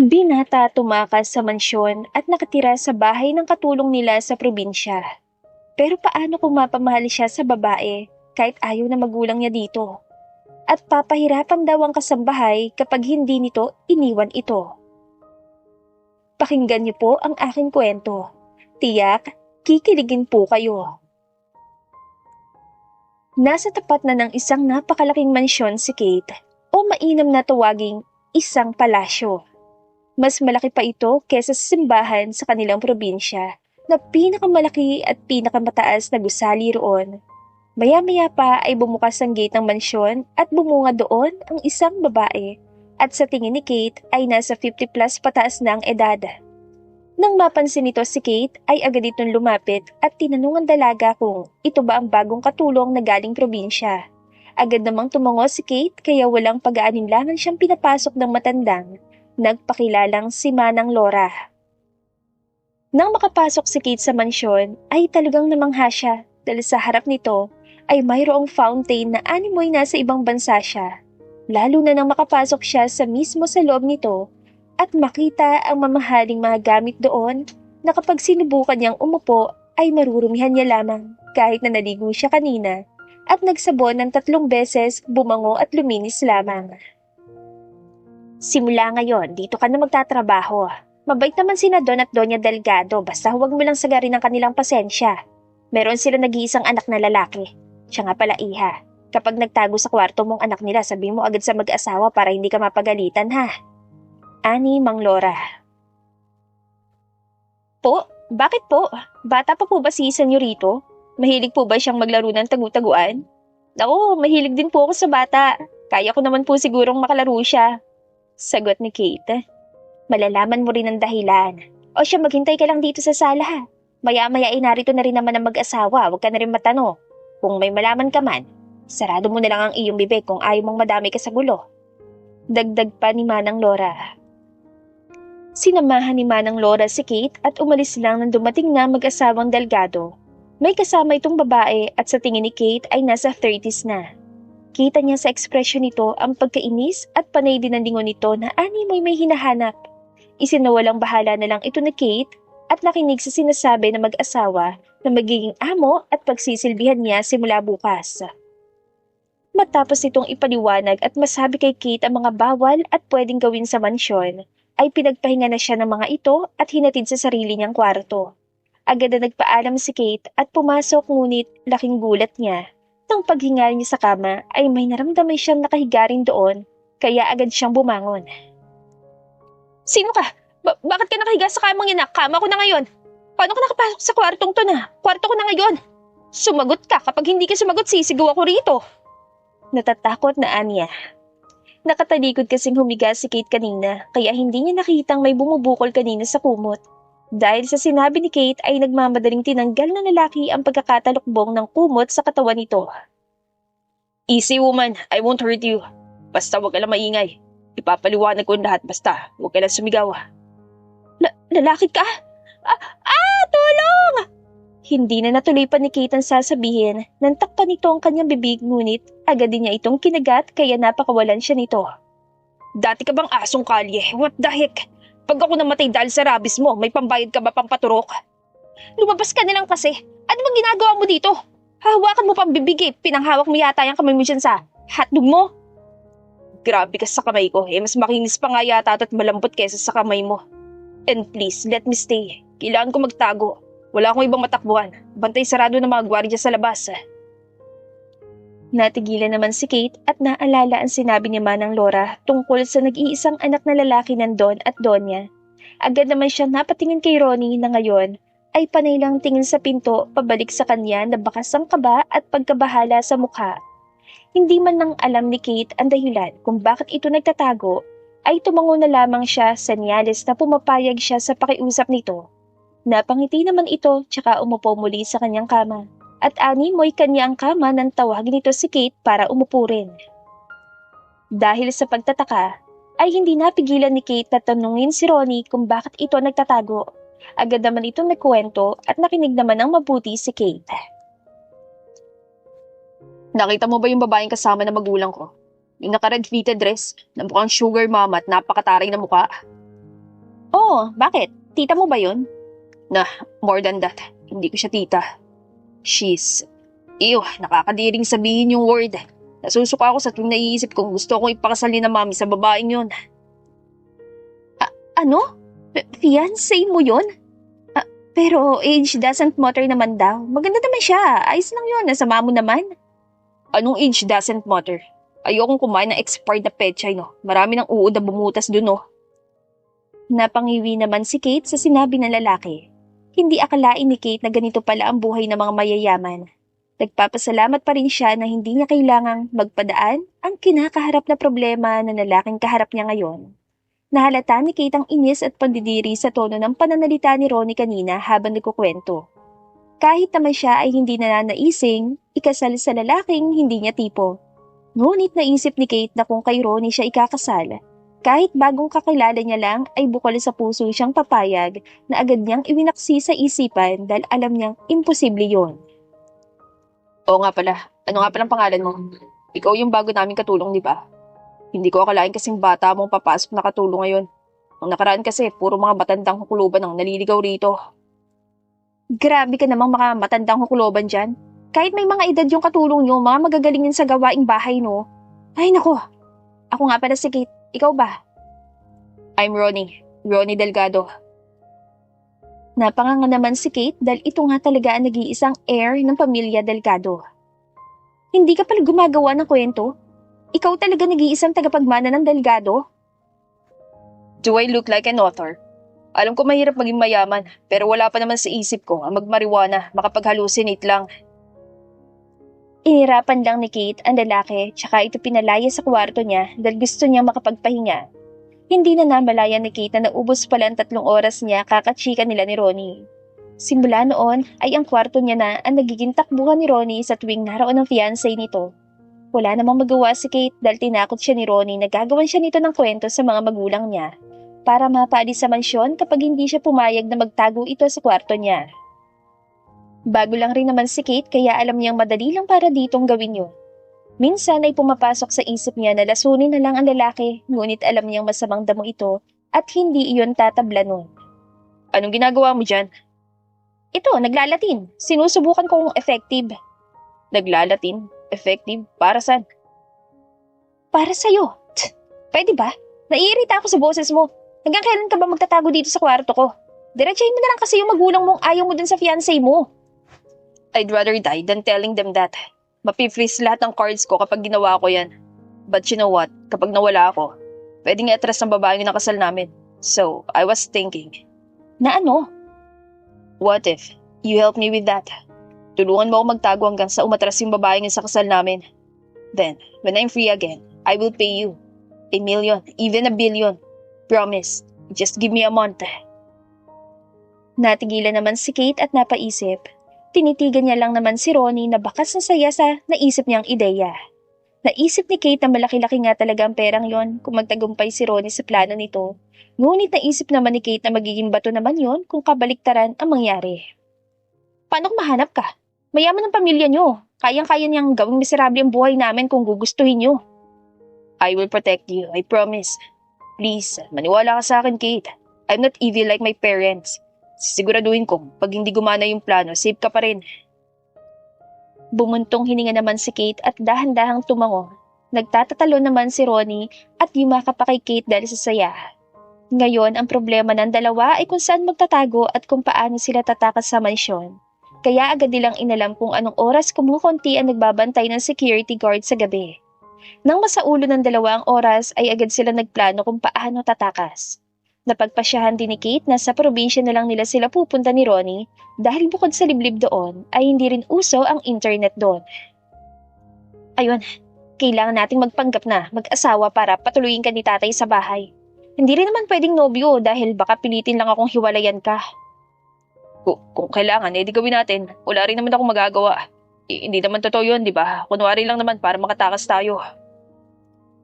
Binata tumakas sa mansyon at nakatira sa bahay ng katulong nila sa probinsya. Pero paano kung mapamahal siya sa babae kahit ayaw na magulang niya dito? At papahirapan daw ang kasambahay kapag hindi nito iniwan ito. Pakinggan niyo po ang aking kwento. Tiyak, kikiligin po kayo. Nasa tapat na ng isang napakalaking mansyon si Kate, o mainam na tawaging isang palasyo. Mas malaki pa ito kesa sa simbahan sa kanilang probinsya na pinakamalaki at pinakamataas na gusali roon. Maya-maya pa ay bumukas ang gate ng mansyon at bumunga doon ang isang babae at sa tingin ni Kate ay nasa 50 plus pataas na ang edad. Nang mapansin nito si Kate ay agad itong lumapit at tinanong ang dalaga kung ito ba ang bagong katulong na galing probinsya. Agad namang tumango si Kate kaya walang pag-aalinlangan siyang pinapasok ng matandang nagpakilalang si Manang Laura. Nang makapasok si Kate sa mansyon ay talagang namangha siya dahil sa harap nito ay mayroong fountain na animoy nasa ibang bansa siya. Lalo na nang makapasok siya sa mismo sa loob nito at makita ang mamahaling mga gamit doon na kapag sinubukan niyang umupo ay marurumihan niya lamang kahit na naligo siya kanina at nagsabon ng 3 beses bumango at luminis lamang. Simula ngayon, dito ka na magtatrabaho. Mabait naman sina Don at Doña Delgado basta huwag mo lang sagarin ang kanilang pasensya. Meron sila nag-iisang anak na lalaki. Siya nga pala iha. Kapag nagtago sa kwarto mong anak nila, sabihin mo agad sa mag-asawa para hindi ka mapagalitan ha. Ani Mang Laura. Po? Bakit po? Bata pa po ba si senyorito? Mahilig po ba siyang maglaro ng tagu-taguan? Oo, mahilig din po ako sa bata. Kaya ko naman po sigurong makalaro siya. Sagot ni Kate. Malalaman mo rin ang dahilan. O siya, maghintay ka lang dito sa sala ha. Maya-maya ay narito na rin naman ang mag-asawa, huwag ka na rin matano. Kung may malaman ka man, sarado mo na lang ang iyong bibig kung ayaw mong madami ka sa gulo. Dagdag pa ni Manang Laura. Sinamahan ni Manang Laura si Kate at umalis lang nang dumating na mag-asawang Delgado. May kasama itong babae at sa tingin ni Kate ay nasa 30s na. Kita niya sa ekspresyon nito ang pagkainis at panay din ng lingon nito na animoy may hinahanap. Isinawalang bahala na lang ito ni Kate at nakinig sa sinasabi ng mag-asawa na magiging amo at pagsisilbihan niya simula bukas. Matapos itong ipaliwanag at masabi kay Kate ang mga bawal at pwedeng gawin sa mansyon, ay pinagpahinga na siya ng mga ito at hinatid sa sarili niyang kwarto. Agad na nagpaalam si Kate at pumasok ngunit laking gulat niya. Nang paghingal niya sa kama ay may naramdaman siyang nakahiga rin doon kaya agad siyang bumangon. Sino ka? Bakit ka nakahiga sa kamang yan? Kama ko na ngayon. Paano ka nakapasok sa kwartong to na? Kwarto ko na ngayon. Sumagot ka. Kapag hindi ka sumagot, sisigaw ako rito. Natatakot na Anya. Nakatalikod kasing humiga si Kate kanina kaya hindi niya nakitang may bumubukol kanina sa kumot. Dahil sa sinabi ni Kate ay nagmamadaling tinanggal ng lalaki ang pagkakatalukbong ng kumot sa katawan nito. Easy woman, I won't hurt you. Basta huwag ka lang maingay. Ipapaliwanag ko lahat basta huwag ka lang sumigaw. Lalaki ka? Tulong! Hindi na natuloy pa ni Kate ang sasabihin nang takpan nito ang kanyang bibig ngunit agad din niya itong kinagat kaya napakawalan siya nito. Dati ka bang asong kalye? What the heck? Pag ako namatay dahil sa rabis mo, may pambayad ka ba pampaturok? Lumabas ka nilang kasi. Ano bang ginagawa mo dito? Hahawakan mo pang bibig eh. Pinanghawak mo yata yung kamay mo dyan sa hotdog mo. Grabe ka sa kamay ko. Mas makinis pa nga yata at malambot kesa sa kamay mo. And please, let me stay. Kailangan ko magtago. Wala akong ibang matakbuhan. Bantay sarado ng mga gwardiya sa labas. Natigilan naman si Kate at naalala ang sinabi ni Manang Laura tungkol sa nag-iisang anak na lalaki ng Don at Donya. Agad naman siya napatingin kay Ronnie na ngayon ay panay lang tingin sa pinto pabalik sa kanya na bakas ang kaba at pagkabahala sa mukha. Hindi man nang alam ni Kate ang dahilan kung bakit ito nagtatago, ay tumango na lamang siya sa senyales na pumapayag siya sa pakiusap nito. Napangiti naman ito tsaka umupo muli sa kanyang kama. At animoy kanya ang kama nang tawagin nito si Kate para umupo rin. Dahil sa pagtataka, ay hindi napigilan ni Kate na tanungin si Ronnie kung bakit ito nagtatago. Agad naman itong nagkwento at nakinig naman ng mabuti si Kate. Nakita mo ba yung babaeng kasama na magulang ko? Yung naka-red fitted dress na mukhang sugar mama at napakataray na mukha? Oh, bakit? Tita mo ba yun? Nah, more than that. Hindi ko siya tita. She's... Ew, nakakadiring sabihin yung word. Nasusuka ako sa tuwing naiisip kong gusto akong ipakasal ni na mami sa babaeng yun. Ano? Fiancé mo yun? Pero age doesn't matter naman daw. Maganda naman siya. Ayos lang yun. Nasama mo naman. Anong age doesn't matter? Ayokong kumain ng expired na pechay, no? Marami ng uod na bumutas dun, no? Napangiwi naman si Kate sa sinabi ng lalaki. Hindi akalain ni Kate na ganito pala ang buhay ng mga mayayaman. Nagpapasalamat pa rin siya na hindi niya kailangang magpadaan ang kinakaharap na problema ng lalaking kaharap niya ngayon. Nahalata ni Kate ang inis at pandidiri sa tono ng pananalita ni Ronnie kanina habang nagkukwento. Kahit naman siya ay hindi nananaising, ikasal sa lalaking hindi niya tipo. Ngunit naisip ni Kate na kung kay Ronnie siya ikakasal, kahit bagong kakilala niya lang ay bukal sa puso siyang papayag na agad niyang iwinaksi sa isipan dahil alam niyang imposible yon. Oo nga pala, ano nga palang pangalan mo? Ikaw yung bago naming katulong, di ba? Hindi ko akalain kasing bata mong papasok na katulong ngayon. Ang nakaraan kasi, puro mga matandang hukuluban ang naliligaw rito. Grabe ka namang mga matandang hukuluban dyan. Kahit may mga edad yung katulong nyo, mga magagaling yun sa gawaing bahay, no? Ay, nako. Ako nga pala si Kate. Ikaw ba? I'm Ronnie. Ronnie Delgado. Napanganga naman si Kate dahil ito nga talaga ang nag-iisang heir ng pamilya Delgado. Hindi ka pala gumagawa ng kwento? Ikaw talaga nag-iisang tagapagmana ng Delgado? Do I look like an author? Alam ko mahirap maging mayaman, pero wala pa naman sa isip ko ang magmariwana, makapag-hallucinate lang. Inirapan lang ni Kate ang lalaki tsaka ito pinalaya sa kwarto niya dahil gusto niya makapagpahinga. Hindi na namalayan ni Kate na naubos pala ang 3 oras niya kakachika nila ni Ronnie. Simula noon ay ang kwarto niya na ang nagiging takbuhan ni Ronnie sa tuwing naroon ang fiancé nito. Wala namang magawa si Kate dahil tinakot siya ni Ronnie na gagawan siya nito ng kwento sa mga magulang niya para mapaalis sa mansyon kapag hindi siya pumayag na magtago ito sa kwarto niya. Bago lang rin naman si Kate kaya alam niyang madali lang para ditong gawin yun. Minsan ay pumapasok sa isip niya na lasunin na lang ang lalaki ngunit alam niyang masamang damo ito at hindi iyon tatabla nun. Anong ginagawa mo dyan? Ito, naglalatin. Sinusubukan kong effective. Naglalatin? Effective? Para saan? Para sa'yo. Pwede ba? Naiirita ako sa boses mo. Hanggang kailan ka ba magtatago dito sa kwarto ko? Diretsahin mo na lang kasi yung magulang mong ayaw mo dun sa fiancé mo. I'd rather die than telling them that. Mapi-freeze lahat ng cards ko kapag ginawa ko yan. But you know what? Kapag nawala ako, pwedeng i-atras ng babaeng yung nakasal namin. So, I was thinking. Na ano? What if you help me with that? Tulungan mo ako magtago hanggang sa umatras yung babaeng yung sa kasal namin. Then, when I'm free again, I will pay you. 1 million, even 1 billion. Promise, just give me a month. Natigilan naman si Kate at napaisip. Tinitigan niya lang naman si Ronnie na bakas na saya sa naisip niyang ideya. Naisip ni Kate na malaki-laki nga talaga ang perang yon kung magtagumpay si Ronnie sa plano nito. Ngunit naisip naman ni Kate na magiging bato naman yon kung kabaliktaran ang mangyari. Paano kung mahanap ka? Mayaman ang pamilya niyo. Kayang-kaya niyang gawing miserable ang buhay namin kung gugustuhin niyo. I will protect you, I promise. Please, maniwala ka sa akin, Kate. I'm not evil like my parents. Sisiguraduhin ko, pag hindi gumana yung plano, safe ka pa rin. Bumuntong hininga naman si Kate at dahan-dahang tumango. Nagtatatalo naman si Ronnie at yumakap pa kay Kate dahil sa saya. Ngayon, ang problema ng dalawa ay kung saan magtatago at kung paano sila tatakas sa mansyon. Kaya agad nilang inalam kung anong oras kumukunti ang nagbabantay ng security guard sa gabi. Nang masaulo ng 2 oras ay agad sila nagplano kung paano tatakas. Napagpasyahan din ni Kate na sa probinsya na lang nila sila pupunta ni Ronnie dahil bukod sa liblib doon ay hindi rin uso ang internet doon. Ayun, kailangan nating magpanggap na mag-asawa para patuloyin ka ni tatay sa bahay. Hindi rin naman pwedeng nobyo dahil baka pilitin lang akong hiwalayan ka. Kung kailangan, di gawin natin. Wala rin naman akong magagawa. Hindi naman totoo yun, di ba? Kunwari lang naman para makatakas tayo.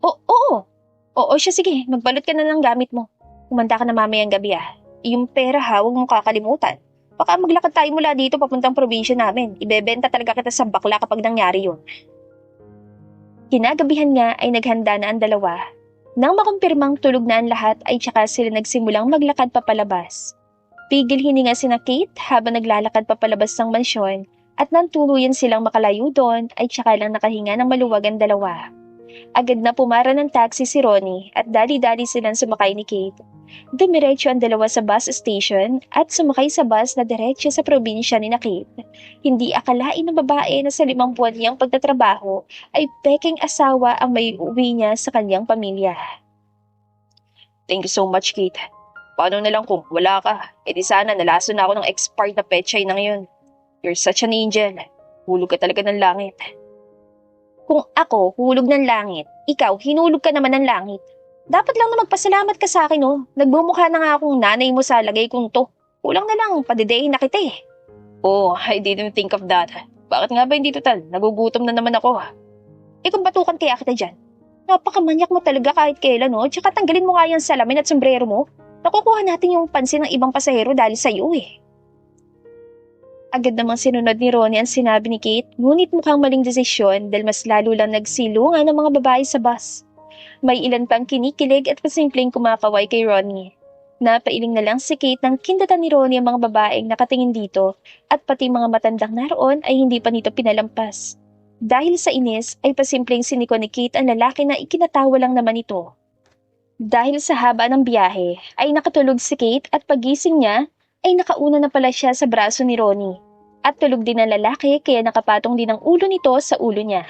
Oo, siya sige. Magbalot ka na ng gamit mo. Kumanda ka na mamayang gabi Yung pera huwag mong kakalimutan. Baka maglakad tayo mula dito papuntang probinsya namin. Ibebenta talaga kita sa bakla kapag nangyari yun. Kinagabihan nga ay naghanda na ang dalawa. Nang makumpirmang tulog na ang lahat ay tsaka sila nagsimulang maglakad papalabas. Pigil hininga sina Kate habang naglalakad papalabas ng mansyon at nang tuluyan silang makalayo doon ay tsaka lang nakahinga ng maluwag ang dalawa. Agad na pumara ng taxi si Ronnie at dali-dali silang sumakay ni Kate. Dumiretso ang dalawa sa bus station at sumakay sa bus na diretso sa probinsya ni Kate. Hindi akalain ng babae na sa 5 buwan niyang pagtatrabaho ay peking asawa ang may uwi niya sa kanyang pamilya. Thank you so much, Kate. Paano na lang kung wala ka? E di sana nalaso na ako ng expired na pechay na ngayon. You're such an angel. Hulog ka talaga ng langit. Kung ako hulog ng langit, ikaw hinulog ka naman ng langit. Dapat lang na magpasalamat ka sa akin, oh. Nagbumukha na nga akong nanay mo sa lagay kong to. Kulang na lang, padidehin na kita eh. Oh, I didn't think of that. Bakit nga ba hindi total? Nagugutom na naman ako. Kung batukan kaya kita dyan. Napakamanyak mo talaga kahit kailan, no? Tsaka tanggalin mo nga yung salamin at sombrero mo. Nakukuha natin yung pansin ng ibang pasahero dahil sa iyo eh. Agad namang sinunod ni Ronnie ang sinabi ni Kate, ngunit mukhang maling desisyon dahil mas lalo lang nagsilungan ng mga babae sa bus. May ilan pang kinikilig at pasimpleng kumakaway kay Ronnie. Napailing na lang si Kate nang kindatan ni Ronnie ang mga babaeng nakatingin dito at pati mga matandang naroon ay hindi pa nito pinalampas. Dahil sa inis ay pasimpleng siniko ni Kate ang lalaki na ikinatawa lang naman ito. Dahil sa haba ng biyahe ay nakatulog si Kate at pagising niya ay nakauna na pala siya sa braso ni Ronnie. At tulog din ang lalaki kaya nakapatong din ang ulo nito sa ulo niya.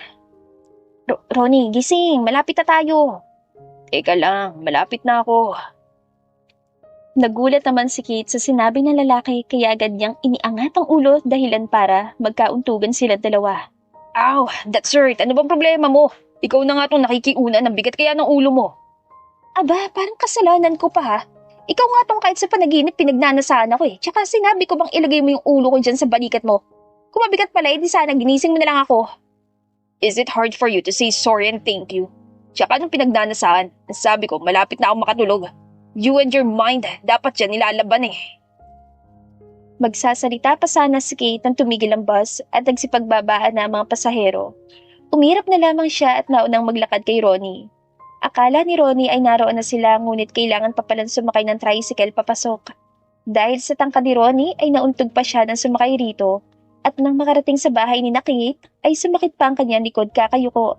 Ronnie, gising! Malapit na tayo! Teka lang, malapit na ako. Nagulat naman si Kate sa sinabi ng lalaki kaya agad niyang iniangat ang ulo dahilan para magkauntugan silang dalawa. Ow, that's hurt. Ano bang problema mo? Ikaw na nga itong nakikiuna ng bigat kaya ng ulo mo. Aba, parang kasalanan ko pa ha. Ikaw nga tong kahit sa panaginip pinagnanasaan ako eh. Tsaka sinabi ko bang ilagay mo yung ulo ko dyan sa balikat mo? Kung mabigat pala, edi sana ginising mo na lang ako. Is it hard for you to say sorry and thank you? Tsaka nung pinagnanasaan, sabi ko malapit na ako makatulog. You and your mind, dapat yan nilalaban eh. Magsasalita pa sana si Kate nang tumigil ang bus at nagsipagbabaan na ang mga pasahero. Umirap na lamang siya at naunang maglakad kay Ronnie. Akala ni Ronnie ay naroon na sila ngunit kailangan pa palang sumakay ng tricycle papasok. Dahil sa tangkad ni Ronnie ay nauntog pa siya nang sumakay rito at nang makarating sa bahay ni Kate ay sumakit pa ang kanyang likod kakayuko.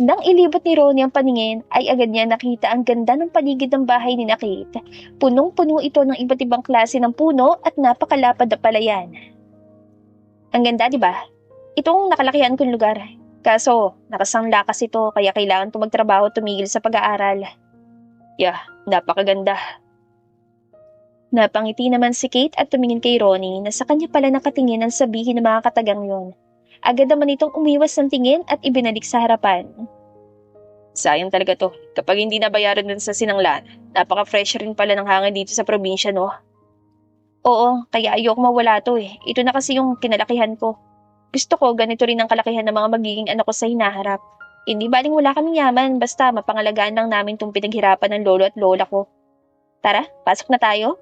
Nang ilibot ni Ronnie ang paningin ay agad niya nakita ang ganda ng paligid ng bahay ni Kate. Punong-puno ito ng iba't ibang klase ng puno at napakalapad na palayan. Ang ganda, di ba? Itong nakalakihan kong lugar. Kaso, nakasangla kasi ito kaya kailangan ko magtrabaho at tumigil sa pag-aaral. Yeah, napakaganda. Napangiti naman si Kate at tumingin kay Ronnie na sa kanya pala nakatingin ang sabihin ng mga katagang yon. Agad naman itong umiwas ng tingin at ibinalik sa harapan. Sayang talaga to. Kapag hindi nabayaran dun sa sinanglaan, napaka-fresh rin pala ng hangin dito sa probinsya, no? Oo, kaya ayoko mawala to eh. Ito na kasi yung kinalakihan ko. Gusto ko ganito rin ang kalakihan ng mga magiging anak ko sa hinaharap. Hindi baling wala kaming yaman, basta mapangalagaan lang namin itong pinaghirapan ng lolo at lola ko. Tara, pasok na tayo.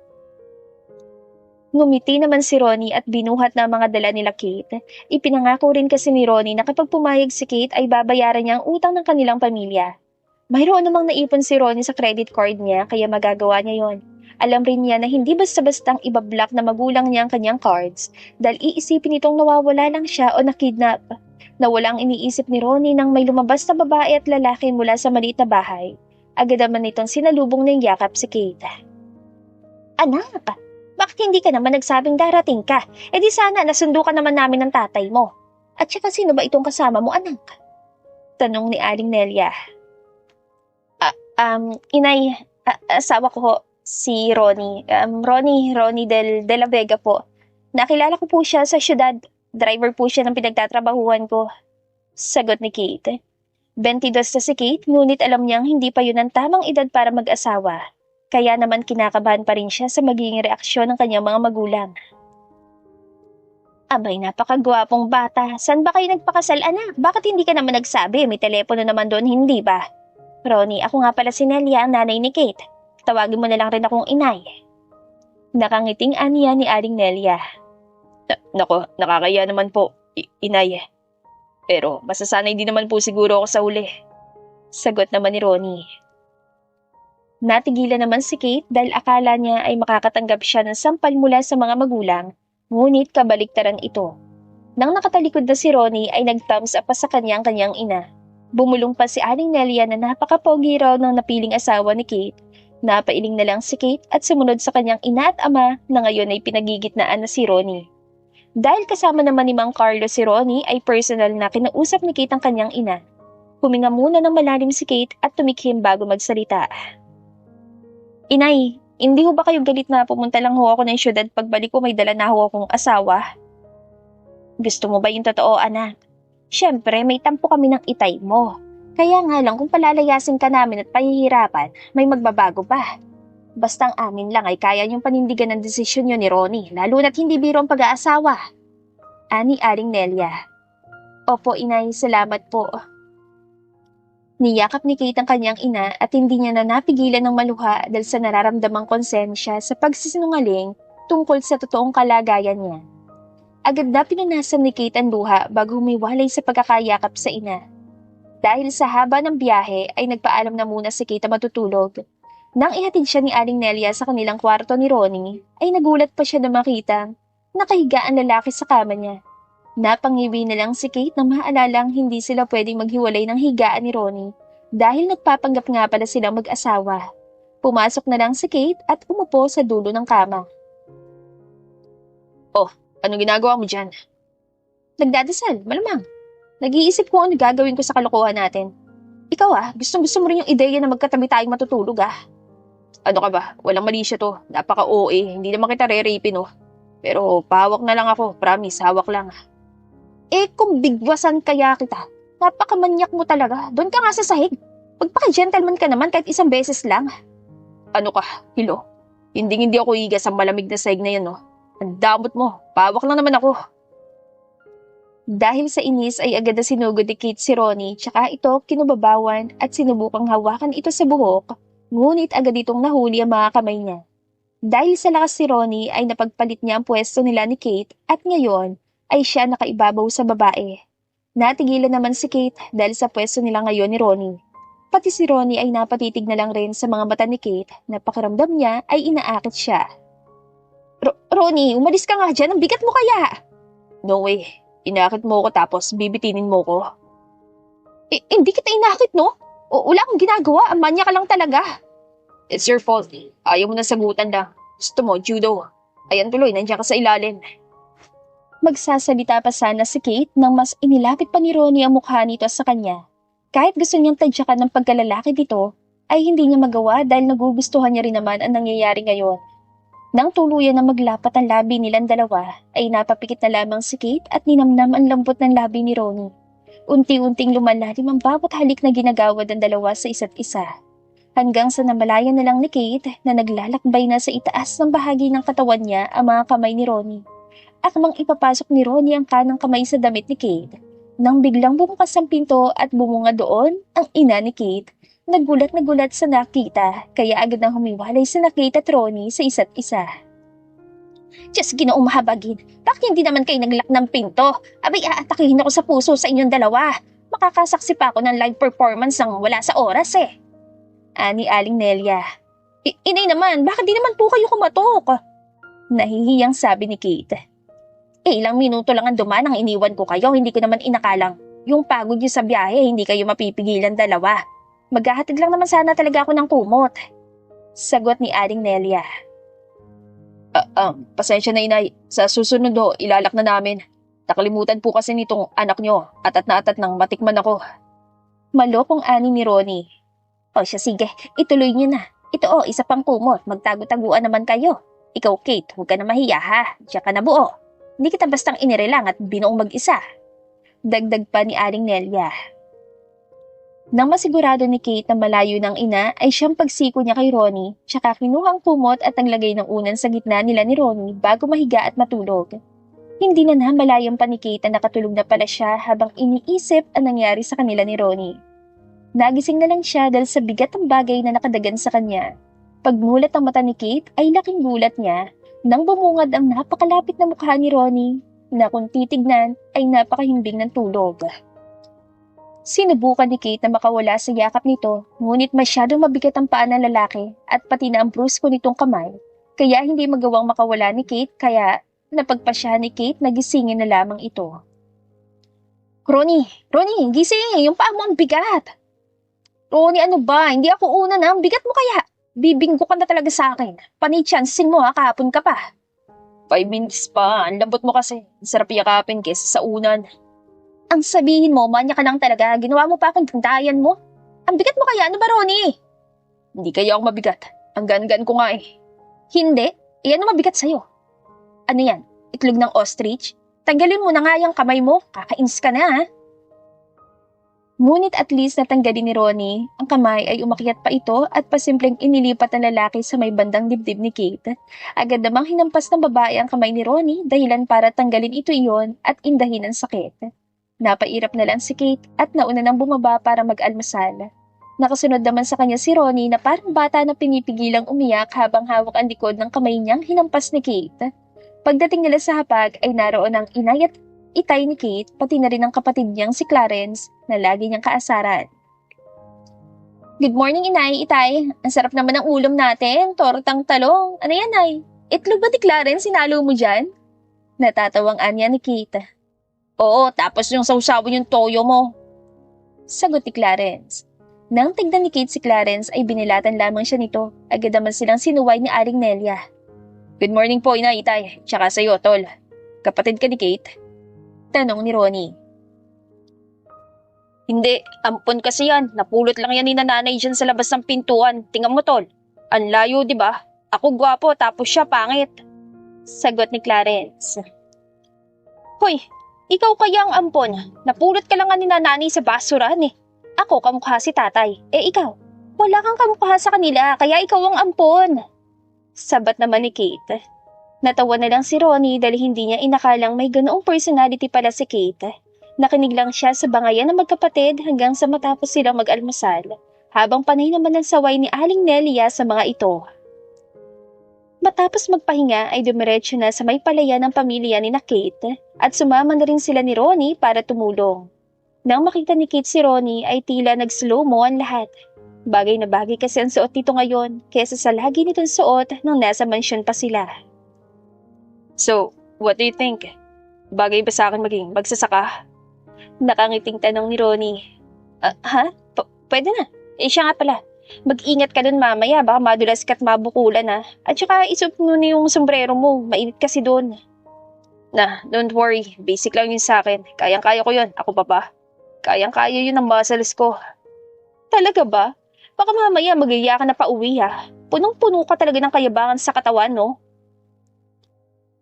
Ngumiti naman si Ronnie at binuhat na ang mga dala nila Kate. Ipinangako rin kasi ni Ronnie na kapag pumayag si Kate ay babayaran niya ang utang ng kanilang pamilya. Mayroon namang naipon si Ronnie sa credit card niya kaya magagawa niya yon. Alam rin niya na hindi basta-bastang ibablock na magulang niya ang kanyang cards dahil iisipin itong nawawala lang siya o nakidnap. Na walang iniisip ni Ronnie nang may lumabas na babae at lalaki mula sa maliit na bahay. Agad naman itong sinalubong ng yakap si Kate. Anak, bakit hindi ka naman nagsabing darating ka? E di sana nasundo ka naman namin ng tatay mo. At saka sino ba itong kasama mo, anak? Tanong ni Aling Nelia. Inay, asawa ko ho. Si Ronnie. Ronnie de la Vega po. Nakilala ko po siya sa syudad. Driver po siya ng pinagtatrabahuhan ko. Sagot ni Kate. 22 na si Kate, ngunit alam niyang hindi pa yun ang tamang edad para mag-asawa. Kaya naman kinakabahan pa rin siya sa magiging reaksyon ng kanyang mga magulang. Abay, napakagwapong bata. Saan ba kayo nagpakasal, anak? Bakit hindi ka naman nagsabi? May telepono naman doon, hindi ba? Ronnie, ako nga pala si Nelia, ang nanay ni Kate. Tawagin mo na lang rin akong inay. Nakangiting aniya ni Aling Nelia. Nako, nakakaya naman po, inay. Pero masasanay din naman po siguro ako sa huli. Sagot naman ni Ronnie. Natigilan naman si Kate dahil akala niya ay makakatanggap siya ng sampal mula sa mga magulang, ngunit kabaliktaran ito. Nang nakatalikod na si Ronnie ay nag-thumbs up pa sa kanyang ina. Bumulong pa si Aling Nelia na napaka-pogi raw ng napiling asawa ni Kate. Napailing na lang si Kate at sumunod sa kanyang ina at ama na ngayon ay pinagigitnaan na si Ronnie. Dahil kasama naman ni Mang Carlo si Ronnie ay personal na kinausap ni Kate ang kanyang ina. Huminga muna ng malalim si Kate at tumikhim bago magsalita. Inay, hindi ho ba kayo galit na pumunta lang ho ako ng syudad pagbalik ko may dala na ho akong asawa? Gusto mo ba yung totoo, anak? Siyempre, may tampo kami ng itay mo. Kaya nga lang kung palalayasin ka namin at pahihirapan, may magbabago pa. Basta ang amin lang ay kaya niyong panindigan ng desisyon niyo ni Ronnie, lalo na't hindi biro ang pag-aasawa. Ani Aling Nelia. Opo, inay, salamat po. Niyakap ni Kate ang kanyang ina at hindi niya na napigilan ng maluha dahil sa nararamdamang konsensya sa pagsisinungaling tungkol sa totoong kalagayan niya. Agad na pinunasan ni Kate ang luha bago humiwalay sa pagkakayakap sa ina. Dahil sa haba ng biyahe ay nagpaalam na muna si Kate na matutulog. Nang ihatid siya ni Aling Nelia sa kanilang kwarto ni Ronnie, ay nagulat pa siya na makita nakahiga ang lalaki sa kama niya. Napangiwi na lang si Kate na maalalang hindi sila pwedeng maghiwalay ng higaan ni Ronnie dahil nagpapanggap nga pala silang mag-asawa. Pumasok na lang si Kate at umupo sa dulo ng kama. Oh, anong ginagawa mo dyan? Nagdadasal, malamang. Nag-iisip ko ano gagawin ko sa kalokohan natin. Ikaw gustong-gusto mo rin yung ideya na magkatabi tayong matutulog Ano ka ba? Walang mali siya to. Napaka-OA. Hindi naman kita re-rapin Pero pahawak na lang ako. Promise, hawak lang. Kung bigwasan kaya kita, napakamanyak mo talaga. Doon ka nga sa sahig. Magpaka-gentleman ka naman kahit isang beses lang. Ano ka? Hilo? Hindi ako higa sa malamig na sahig na yan Ang damot mo. Pahawak lang naman ako. Dahil sa inis ay agad na sinugod ni Kate si Ronnie tsaka ito kinubabawan at sinubukang hawakan ito sa buhok, ngunit agad itong nahuli ang mga kamay niya. Dahil sa lakas si Ronnie ay napagpalit niya ang pwesto nila ni Kate at ngayon ay siya nakaibabaw sa babae. Natigilan naman si Kate dahil sa pwesto nila ngayon ni Ronnie. Pati si Ronnie ay napatitig na lang rin sa mga mata ni Kate na pakiramdam niya ay inaakit siya. Ronnie, umalis ka nga dyan, ang bigat mo kaya? No way. Inakit mo ko tapos bibitinin mo ko. Hindi kita inakit, no? Wala akong ginagawa, manya ka lang talaga. It's your fault. Ayaw mo na sagutan lang. Gusto mo, judo. Ayan tuloy, nandiyan ka sa ilalim. Magsasalita pa sana si Kate nang mas inilapit pa ni Ronnie ang mukha nito sa kanya. Kahit gusto niyang tadyakan ng pagkalalaki dito, ay hindi niya magawa dahil nagugustuhan niya rin naman ang nangyayari ngayon. Nang tuluyan na maglapat ang labi nilang dalawa, ay napapikit na lamang si Kate at ninamnam ang lambot ng labi ni Ronnie. Unti-unting lumalalim ang bawat halik na ginagawad ng dalawa sa isa't isa. Hanggang sa namalayan na lang ni Kate na naglalakbay na sa itaas ng bahagi ng katawan niya ang mga kamay ni Ronnie. Akmang ipapasok ni Ronnie ang kanang kamay sa damit ni Kate. Nang biglang bumukas ang pinto at bumunga doon ang ina ni Kate, nagulat na gulat sa nakita kaya agad nang humiwalay sa Kate at Ronnie sa isa't isa. Diyos Ginoong mahabagin, bakit hindi naman kayo naglak ng pinto? Abay aatakihin ako sa puso sa inyong dalawa. Makakasaksi pa ako ng live performance ng wala sa oras Ani Aling Nelia. Inay naman, bakit di naman po kayo kumatok? Nahihiyang sabi ni Kate. Ilang minuto lang ang dumaan nang iniwan ko kayo, hindi ko naman inakalang. Yung pagod niyo sa biyahe, hindi kayo mapipigilan dalawa. Maghahatid lang naman sana talaga ako ng kumot. Sagot ni Aling Nelia. Pasensya na inay. Sa susunod ilalak na namin. Nakalimutan po kasi nitong anak nyo. Atat na atat nang matikman ako. Malokong ani ni Ronnie. O siya sige, ituloy niyo na. Ito isa pang kumot, magtago-taguan naman kayo. Ikaw Kate, huwag ka na mahiya ha. Diyan ka na buo. Hindi kita bastang inirelang at binuong mag-isa. Dagdag pa ni Aling Nelia. Nang masigurado ni Kate na malayo ng ina ay siyang pagsiko niya kay Ronnie tsaka kinuhang kumot at naglagay ng unan sa gitna nila ni Ronnie bago mahiga at matulog. Hindi na namalayan pa ni Kate na nakatulog na pala siya habang iniisip ang nangyari sa kanila ni Ronnie. Nagising na lang siya dahil sa bigat ng bagay na nakadagan sa kanya. Pagmulat ng mata ni Kate ay laking gulat niya nang bumungad ang napakalapit na mukha ni Ronnie na kung titignan ay napakahimbing ng tulog. Sinubukan ni Kate na makawala sa yakap nito, ngunit masyadong mabigat ang paa ng lalaki at pati na ang brusko nitong kamay, kaya hindi magawang makawala ni Kate kaya napagpasyahan ni Kate na gisingin na lamang ito. Ronnie, gising! Yung paa mo ang bigat! Ronnie, ano ba? Hindi ako una na. Ang bigat mo kaya? Bibinggo ka na talaga sa akin. Panay-chancein mo ha, kahapon ka pa. 5 minutes pa. Ang lambot mo kasi. Ang sarap yakapin kesa sa unan. Ang sabihin mo, manya ka lang talaga. Ginawa mo pa akong tandayan mo. Ang bigat mo kaya? Ano ba, Ronnie? Hindi kaya ako mabigat. Ang gan-gan ko nga eh. Hindi. Iyan ang mabigat sa'yo. Ano yan? Itlog ng ostrich? Tanggalin mo na nga yung kamay mo. Kakainis ka na ha. Ngunit at least natanggalin ni Ronnie, ang kamay ay umakyat pa ito at pasimpleng inilipat ng lalaki sa may bandang dibdib ni Kate. Agad namang hinampas ng babae ang kamay ni Ronnie dahilan para tanggalin ito iyon at indahin ang sakit. Napairap na lang si Kate at nauna nang bumaba para mag-almusal. Nakasunod naman sa kanya si Ronnie na parang bata na pinipigilang umiyak habang hawak ang likod ng kamay niyang hinampas ni Kate. Pagdating nila sa hapag ay naroon ang inay at itay ni Kate, pati na rin ang kapatid niyang si Clarence na lagi niyang kaasaran. Good morning, inay, itay. Ang sarap naman ng ulam natin, tortang talong. Ano yan, ay? Itlog ba ni Clarence sinalo mo dyan? Natatawang anya ni Kate. Oo, tapos yung sausawan yung toyo mo. Sagot ni Clarence. Nang tignan ni Kate si Clarence ay binilatan lamang siya nito. Agad naman silang sinuway ni Aling Nelia. Good morning po, inay, itay. Tsaka sa'yo, tol. Kapatid ka ni Kate? Tanong ni Ronnie. Hindi, ampon kasi yan. Napulot lang yan ni nanay dyan sa labas ng pintuan. Tingnan mo, tol. Ang layo, di ba? Ako gwapo, tapos siya pangit. Sagot ni Clarence. Hoy, ikaw kaya ang ampon. Napulot ka lang nga ni nanay sa basurahan eh. Ako kamukha si tatay. Eh ikaw, wala kang kamukha sa kanila, kaya ikaw ang ampon. Sabat naman ni Kate. Natawa na lang si Ronnie dahil hindi niya inakalang may ganoong personality pala si Kate. Nakinig lang siya sa bangayan ng magkapatid hanggang sa matapos silang mag-almusal, habang panay naman ang saway ni Aling Nelia sa mga ito. Matapos magpahinga ay dumiretso na sa may palayan ng pamilya ni na Kate at sumama na rin sila ni Ronnie para tumulong. Nang makita ni Kate si Ronnie ay tila nag-slow-mo ang lahat. Bagay na bagay kasi ang suot nito ngayon kesa sa lagi nitong suot nang nasa mansyon pa sila. So, what do you think? Bagay ba sa akin maging magsasaka? Nakangiting tanong ni Ronnie. Ha? Pwede na. Siya nga pala. Mag-ingat ka dun mamaya, baka madulas ka't mabukulan ha. At saka isuot mo na yung sombrero mo, mainit kasi dun. Don't worry. Basic lang yun sa akin. Kayang-kaya ko yun. Ako pa ba? Kayang-kaya yun ang muscles ko. Talaga ba? Baka mamaya mag-iya ka na pauwi ha. Punong-puno ka talaga ng kayabangan sa katawan, no?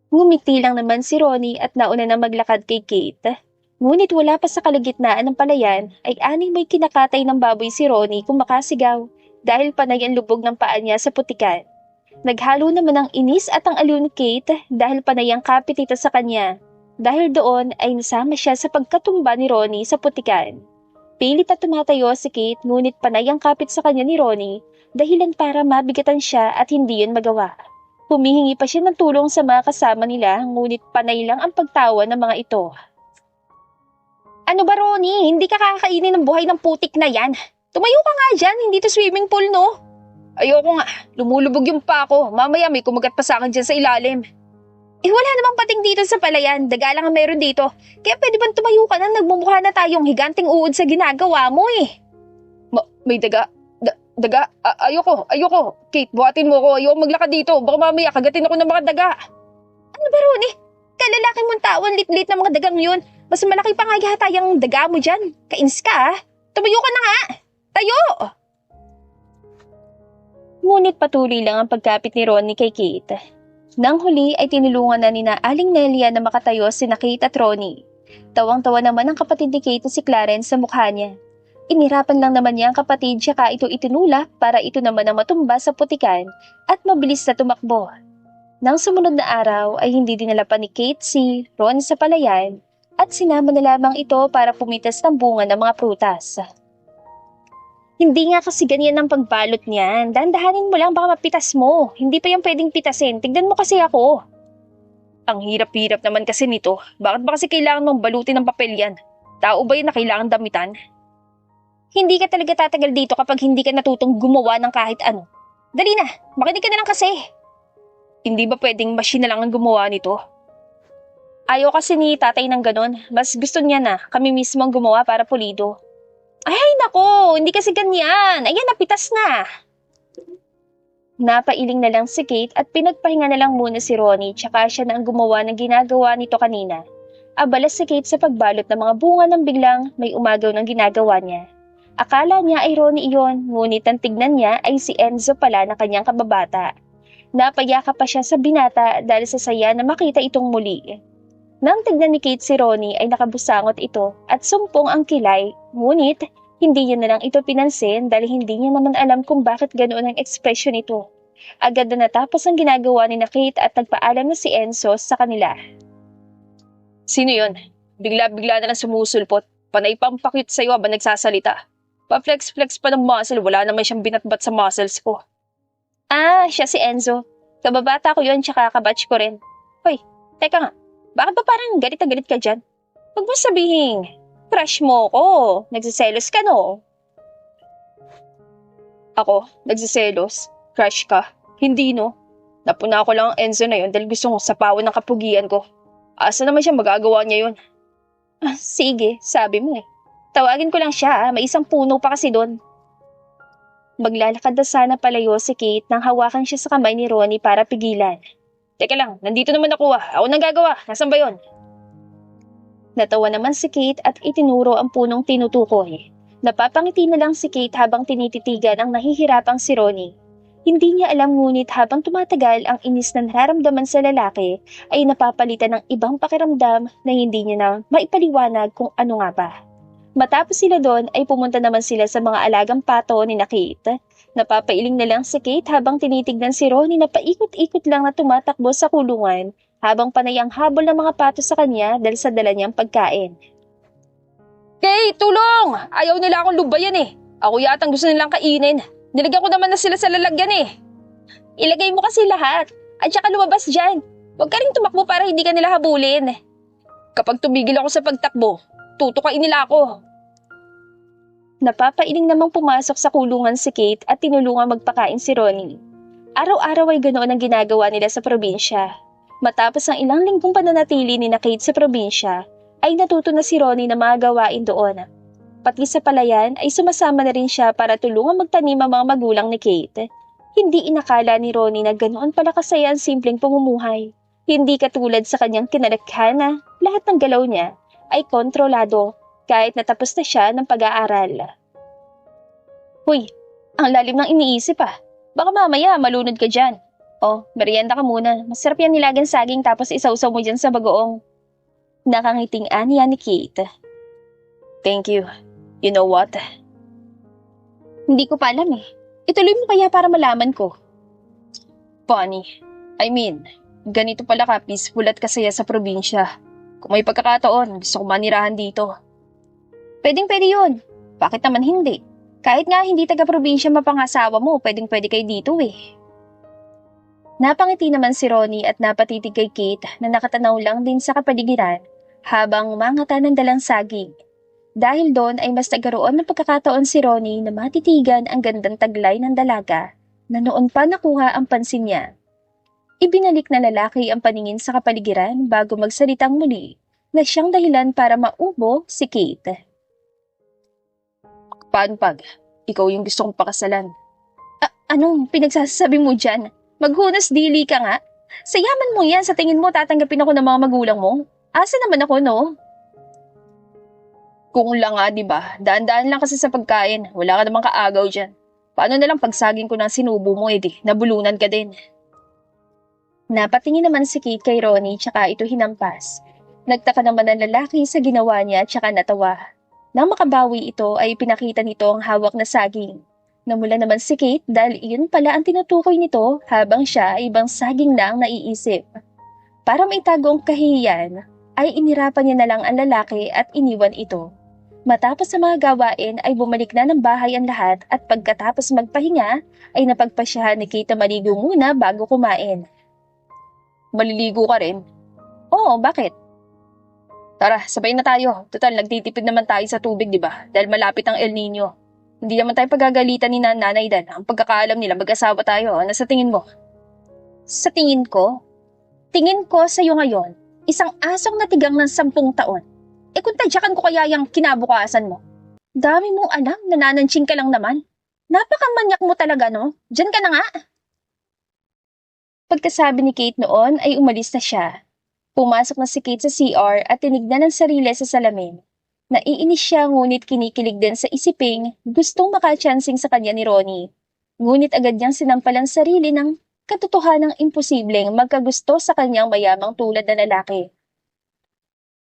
Ngumiti lang naman si Ronnie at nauna na maglakad kay Kate. Ngunit wala pa sa kalagitnaan ng palayan ay aning may kinakatay ng baboy si Ronnie kung makasigaw dahil panay ang lubog ng paa niya sa putikan. Naghalo naman ang inis at ang aliw ni Kate dahil panay ang kapit ito sa kanya. Dahil doon ay nasama siya sa pagkatumba ni Ronnie sa putikan. Pilit at tumatayo si Kate ngunit panay ang kapit sa kanya ni Ronnie dahilan para mabigatan siya at hindi yun magawa. Humihingi pa siya ng tulong sa mga kasama nila ngunit panay lang ang pagtawa ng mga ito. Ano ba, Ronnie? Hindi ka kakainin ng buhay ng putik na yan. Tumayo ka nga dyan, hindi to swimming pool, no? Ayoko nga, lumulubog yung pa ako. Mamaya may kumagat pa sa akin dyan sa ilalim. Wala namang pating dito sa palayan, daga lang ang meron dito. Kaya pwede bang tumayo ka na, nagmumukha na tayong higanting uod sa ginagawa mo eh. May daga? Daga? Ayoko. Kate, buhatin mo ko. Ayoko maglakad dito. Baka mamaya kagatin ako ng mga daga. Ano ba, Ronnie? Kalalaki mong tawan, lit-lit na mga dagang yun. Mas malaki pa nga yata yung daga mo dyan. Kainis ka ha? Tumayo ka na nga! Tayo! Ngunit patuloy lang ang pagkapit ni Ronnie kay Kate. Nang huli ay tinulungan na ni na Aling Nelia na makatayo si na Kate at Ronnie. Tawang-tawa naman ang kapatid ni Kate si Clarence sa mukha niya. Inirapan lang naman niya ang kapatid tsaka ito itinulak para ito naman ang matumba sa putikan at mabilis na tumakbo. Nang sumunod na araw ay hindi dinala pa ni Kate si Ron sa palayan at sinama na lamang ito para pumitas ng bunga ng mga prutas. Hindi nga kasi ganyan ang pagbalot niyan. Dandahanin mo lang baka mapitas mo. Hindi pa yan pwedeng pitasin. Tignan mo kasi ako. Ang hirap-hirap naman kasi nito. Bakit ba kasi kailangan mong balutin ng papel yan? Tao ba yun na kailangan damitan? Hindi ka talaga tatagal dito kapag hindi ka natutong gumawa ng kahit ano. Dali na, makinig ka na lang kasi. Hindi ba pwedeng machine na lang ang gumawa nito? Ayaw kasi ni tatay ng ganon. Mas gusto niya na kami mismo ang gumawa para pulido. Ay, nako, hindi kasi ganyan. Ayan, napitas na. Napailing na lang si Kate at pinagpahinga na lang muna si Ronnie tsaka siya na ang gumawa ng ginagawa nito kanina. Abala si Kate sa pagbalot ng mga bunga nang biglang may umagaw ng ginagawa niya. Akala niya ay Ronnie iyon, ngunit ang tignan niya ay si Enzo pala na kanyang kababata. Napayakap pa siya sa binata dahil sa saya na makita itong muli. Nang tignan ni Kate si Ronnie ay nakabusangot ito at sumpong ang kilay, ngunit hindi niya na lang ito pinansin dahil hindi niya naman alam kung bakit ganoon ang ekspresyon nito. Agad na natapos ang ginagawa ni na Kate at nagpaalam na si Enzo sa kanila. Sino yun? Bigla-bigla na lang sumusulpot. Panay pampakit sa'yo habang nagsasalita. Pa-flex-flex pa ng muscle, wala naman siyang binatbat sa muscles ko. Ah, siya si Enzo. Kababata ko yun tsaka kabatch ko rin. Hoy, teka nga, bakit ba parang galit na galit ka dyan? Huwag mo sabihin, crush mo ko, nagsiselos ka no? Ako? Nagsiselos? Crush ka? Hindi no. Napuna ko lang ang Enzo na yun dahil gusto kong sapawan ng kapugian ko. Asa naman siya magagawa niya yun? Ah, sige, sabi mo eh. Tawagin ko lang siya, may isang puno pa kasi doon. Maglalakad na sana palayo si Kate nang hawakan siya sa kamay ni Ronnie para pigilan. Teka lang, nandito naman ako ah. Ako nang gagawa. Nasaan ba yun? Natawa naman si Kate at itinuro ang punong tinutukoy. Napapangiti na lang si Kate habang tinititigan ang nahihirapang si Ronnie. Hindi niya alam ngunit habang tumatagal ang inis na nararamdaman sa lalaki ay napapalitan ng ibang pakiramdam na hindi niya na maipaliwanag kung ano nga ba. Matapos sila doon ay pumunta naman sila sa mga alagang pato ni na Kate. Napapailing na lang si Kate habang tinitignan si Ronnie na paikot-ikot lang na tumatakbo sa kulungan habang panay ang habol ng mga pato sa kanya dahil sa dala niyang pagkain. Kate, tulong! Ayaw nila akong lubayan eh. Ako yatang gusto nilang kainin. Nilagyan ko naman na sila sa lalagyan eh. Ilagay mo kasi lahat at saka lumabas dyan. Huwag ka rin tumakbo para hindi ka nila habulin. Kapag tumigil ako sa pagtakbo, tutukain nila ako. Napapailing namang pumasok sa kulungan si Kate at tinulungan magpakain si Ronnie. Araw-araw ay ganoon ang ginagawa nila sa probinsya. Matapos ang ilang linggong pananatili ni na Kate sa probinsya, ay natuto na si Ronnie na mga gawain doon. Pati sa palayan ay sumasama na rin siya para tulungan magtanim ang mga magulang ni Kate. Hindi inakala ni Ronnie na ganoon pala kasaya ang simpleng pamumuhay. Hindi katulad sa kanyang kinalakhan na lahat ng galaw niya ay kontrolado kahit natapos na siya ng pag-aaral. Huy, ang lalim ng iniisip ah. Baka mamaya malunod ka dyan. Oh, merienda ka muna. Masarap yan nilagang saging tapos isawsaw mo dyan sa bagoong. Nakangiting aniya ni Kate. Thank you. You know what? Hindi ko pa alam eh. Ituloy mo kaya para malaman ko. Funny. I mean, ganito pala ka peaceful at kasaya sa probinsya. Kung may pagkakataon, gusto ko manirahan dito. Pwedeng-pwede yun. Bakit naman hindi? Kahit nga hindi taga-probinsya mapangasawa mo, pwedeng-pwede kayo dito eh. Napangiti naman si Ronnie at napatitig kay Kate na nakatanaw lang din sa kapaligiran habang mangata ng dalang saging. Dahil doon ay mas nagkaroon ng pagkakataon si Ronnie na matitigan ang gandang taglay ng dalaga na noon pa nakuha ang pansin niya. Ibinalik na lalaki ang paningin sa kapaligiran bago magsalitang muli na siyang dahilan para maubo si Kate. Paano pag ikaw yung gusto kong pakasalan? Anong pinagsasabi mo dyan? Maghunos dili ka nga. Sa yaman mo yan, sa tingin mo tatanggapin ako ng mga magulang mo? Asa naman ako, no? Kung lang nga, diba? Daan-daan lang kasi sa pagkain. Wala ka namang kaagaw dyan. Paano na lang pagsaging ko ng sinubo mo, edi? Nabulunan ka din. Napatingin naman si Kate kay Ronnie tsaka ito hinampas. Nagtaka naman ang lalaki sa ginawa niya tsaka natawa. Nang makabawi ito ay pinakita nito ang hawak na saging. Namula naman si Kate dahil iyon pala ang tinutukoy nito habang siya ay ibang saging na ang naiisip. Para maitago ang kahihiyan, ay inirapan niya na lang ang lalaki at iniwan ito. Matapos sa mga gawain ay bumalik na ng bahay ang lahat at pagkatapos magpahinga ay napagpasyahan ni Kate na maligo muna bago kumain. Maliligo ka rin? Oo, bakit? Tara, sabay na tayo. Total, nagtitipid naman tayo sa tubig, di ba? Dahil malapit ang El Nino. Hindi naman tayo pagagalitan ni nanay Dan. Ang pagkakaalam nila, mag-asawa tayo. Ano sa tingin mo? Sa tingin ko sa'yo ngayon, isang asong natigang ng 10 taon. Kung tadyakan ko kaya yung kinabukasan mo. Dami mong alam, nanananching ka lang naman. Napakamanyak mo talaga, no? Diyan ka na nga. Pagkasabi ni Kate noon ay umalis na siya. Pumasok na si Kate sa CR at tinignan ang sarili sa salamin. Naiinis siya ngunit kinikilig din sa isiping gustong makachansing sa kanya ni Ronnie. Ngunit agad niyang sinampal ang sarili ng katotohanang imposibleng magkagusto sa kanyang mayamang tulad na lalaki.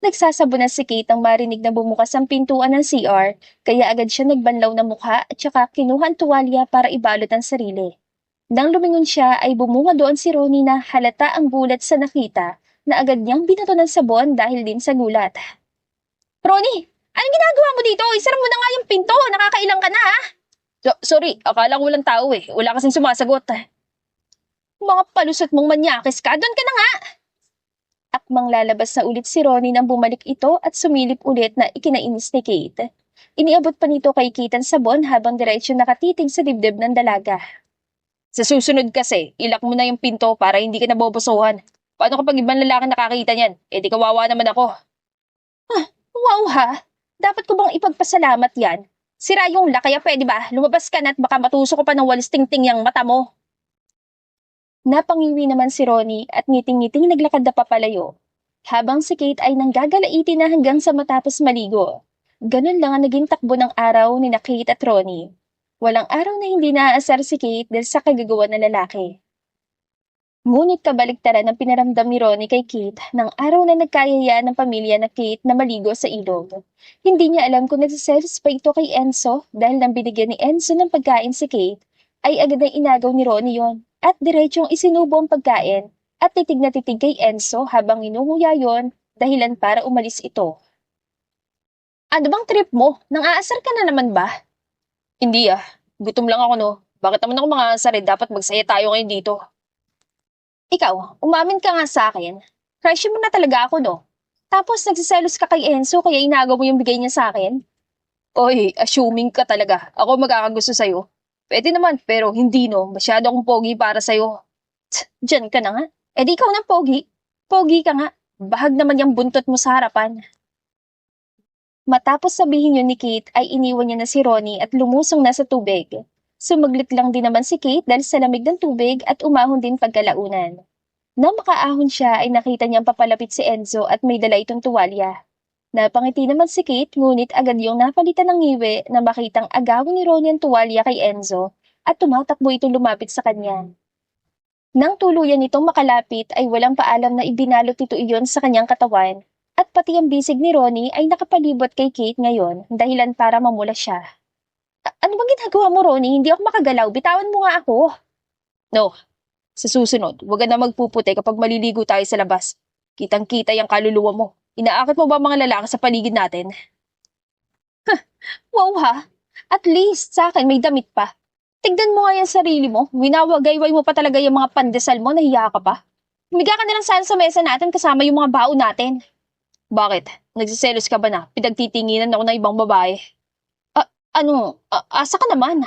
Nagsasabo na si Kate ang marinig na bumukas ang pintuan ng CR, kaya agad siya nagbanlaw ng mukha at saka kinuha ang tuwalya para ibalot ang sarili. Nang lumingon siya ay bumunga doon si Ronnie na halata ang gulat sa nakita na agad niyang binato ng sabon dahil din sa gulat. Ronnie, anong ginagawa mo dito? Isara mo na nga yung pinto, nakakailang ka na ha? Sorry, akala ko walang tao eh. Wala kasing sumasagot. Mga palusot mong manyakis ka, doon ka na nga! Akmang lalabas na ulit si Ronnie nang bumalik ito at sumilip ulit na ikinainis ni Kate. Iniabot pa nito kay Kate ang sabon habang diretsyo nakatitig sa dibdib ng dalaga. Sa susunod kasi, ilak mo na yung pinto para hindi ka nabobosohan. Paano kapag ibang lalaki nakakita niyan? Di kawawa naman ako. Wow ha! Dapat ko bang ipagpasalamat yan? Sira yung lakaya, pwede ba? Lumabas ka na at baka matuso ko pa ng walis tingting yung mata mo. Napangiwi naman si Ronnie at ngiting-ngiting naglakad na papalayo. Habang si Kate ay nanggagalaiti na hanggang sa matapos maligo. Ganun lang ang naging takbo ng araw ni na Kate at Ronnie. Walang araw na hindi naaasar si Kate dahil sa kagagawa ng lalaki. Ngunit kabaliktaran ang pinaramdam ni Ronnie kay Kate ng araw na nagkayayaan ng pamilya na Kate na maligo sa ilog. Hindi niya alam kung nagsiselos pa ito kay Enzo dahil nang binigyan ni Enzo ng pagkain si Kate, ay agad na inagaw ni Ronnie yon at diretsyong isinubo ang pagkain at titig na titig kay Enzo habang inuhuya yon dahilan para umalis ito. Ano bang trip mo? Nang aasar ka na naman ba? Hindi ah. Gutom lang ako no. Bakit naman ako mga asar dapat magsaya tayo ngayon dito. Ikaw, umamin ka nga sa akin. Crush mo na talaga ako, no? Tapos nagsiselos ka kay Enzo kaya inagaw mo yung bigay niya sa akin? Oy, assuming ka talaga. Ako magkakagusto sa'yo. Pwede naman, pero hindi no. Masyado akong pogi para sa'yo. Diyan ka na nga. Di ikaw ng pogi. Pogi ka nga. Bahag naman yung buntot mo sa harapan. Matapos sabihin yun ni Kate ay iniwan niya na si Ronnie at lumusong na sa tubig. Sumaglit lang din naman si Kate dahil sa lamig ng tubig at umahon din pagkalaunan. Nang makaahon siya ay nakita niyang papalapit si Enzo at may dala itong tuwalya. Napangiti naman si Kate ngunit agad yung napalitan ng ngiwi na makitang agawin ni Ronnie ang tuwalya kay Enzo at tumatakbo itong lumapit sa kanya. Nang tuluyan nitong makalapit ay walang paalam na ibinalot ito iyon sa kanyang katawan at pati ang bisig ni Ronnie ay nakapalibot kay Kate ngayon dahilan para mamula siya. Ano bang ginagawa mo, Ronnie? Hindi ako makagalaw. Bitawan mo nga ako. No. Sa susunod, huwag ka na magpuputi kapag maliligo tayo sa labas. Kitang-kita yung kaluluwa mo. Inaakit mo ba mga lalaki sa paligid natin? Wow ha. At least sa akin may damit pa. Tignan mo nga yung sarili mo. Winawagayway mo pa talaga yung mga pandesal mo. Nahiya ka pa. Humiga ka na lang sana sa mesa natin kasama yung mga baon natin. Bakit? Nagsiselos ka ba na? Pinagtitinginan ako ng ibang babae. Asa ka naman?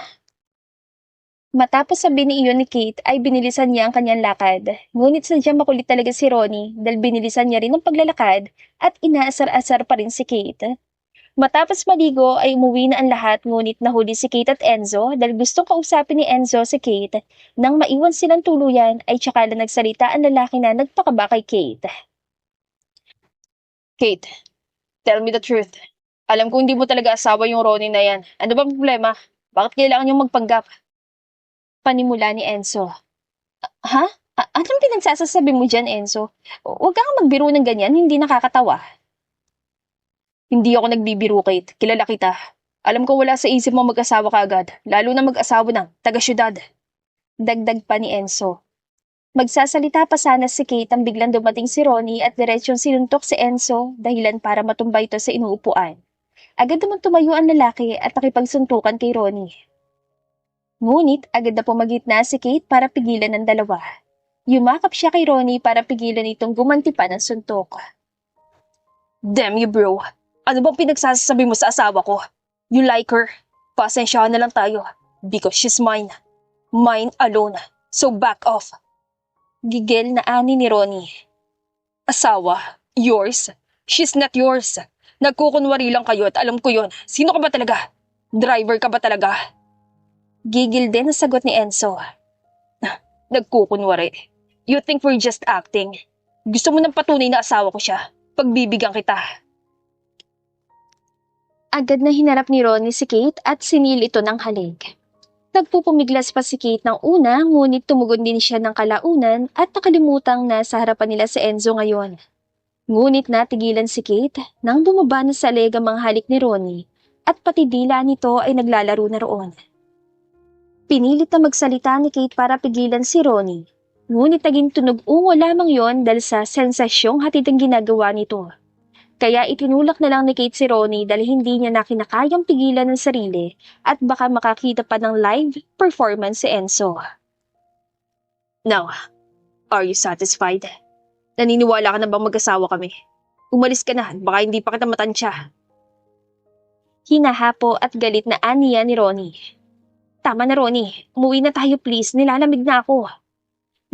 Matapos sabihin ni iyon ni Kate ay binilisan niya ang kanyang lakad. Ngunit sadyang makulit talaga si Ronnie dahil binilisan niya rin ang paglalakad at inaasar-asar pa rin si Kate. Matapos maligo ay umuwi na ang lahat ngunit nahuli si Kate at Enzo dahil gustong kausapin ni Enzo si Kate. Nang maiwan silang tuluyan ay tsaka lang nagsalita ang lalaki na nagpakaba kay Kate. Kate, tell me the truth. Alam ko hindi mo talaga asawa yung Ronnie na yan. Ano ba problema? Bakit kailangan yung magpanggap? Panimula ni Enzo. Ha? Anong pinagsasasabi mo dyan, Enzo? Huwag kang magbiro ng ganyan, hindi nakakatawa. Hindi ako nagbibiro, Kate. Kilala kita. Alam ko wala sa isip mo mag-asawa ka agad, lalo na mag-asawa ng taga-syudad. Dagdag pa ni Enzo. Magsasalita pa sana si Kate ang biglang dumating si Ronnie at diretsyong sinuntok si Enzo dahilan para matumbay ito sa inuupuan. Agad naman tumayo ang lalaki at nakipagsuntukan kay Ronnie. Ngunit agad na pumagitna si Kate para pigilan ang dalawa. Yumakap siya kay Ronnie para pigilan itong gumanti pa ng suntok. Damn you, bro. Ano bang pinagsasabi mo sa asawa ko? You like her? Pasensyahan na lang tayo. Because she's mine. Mine alone. So back off. Gigil na ani ni Ronnie. Asawa? Yours? She's not yours. Nagkukunwari lang kayo at alam ko yon. Sino ka ba talaga? Driver ka ba talaga? Gigil din ang sagot ni Enzo. Nagkukunwari. You think we're just acting? Gusto mo ng patunay na asawa ko siya? Pagbibigyan kita. Agad na hinarap ni Ronnie si Kate at sinil ito ng halik. Nagpupumiglas pa si Kate ng una, ngunit tumugon din siya ng kalaunan at nakalimutang nasa harapan nila si Enzo ngayon. Ngunit natigilan si Kate nang bumaba na sa leg ang mga halik ni Ronnie at pati dila nito ay naglalaro na roon. Pinilit na magsalita ni Kate para pigilan si Ronnie, ngunit naging tunog-ungo lamang yon dahil sa sensasyong hatid ang ginagawa nito. Kaya itinulak na lang ni Kate si Ronnie dahil hindi niya na kinakayang pigilan ng sarili at baka makakita pa ng live performance si Enzo. Now, are you satisfied? Naniniwala ka na bang mag-asawa kami? Umalis ka na, baka hindi pa kita matansya. Hinahapo at galit na aniya ni Ronnie. Tama na Ronnie, umuwi na tayo please, nilalamig na ako.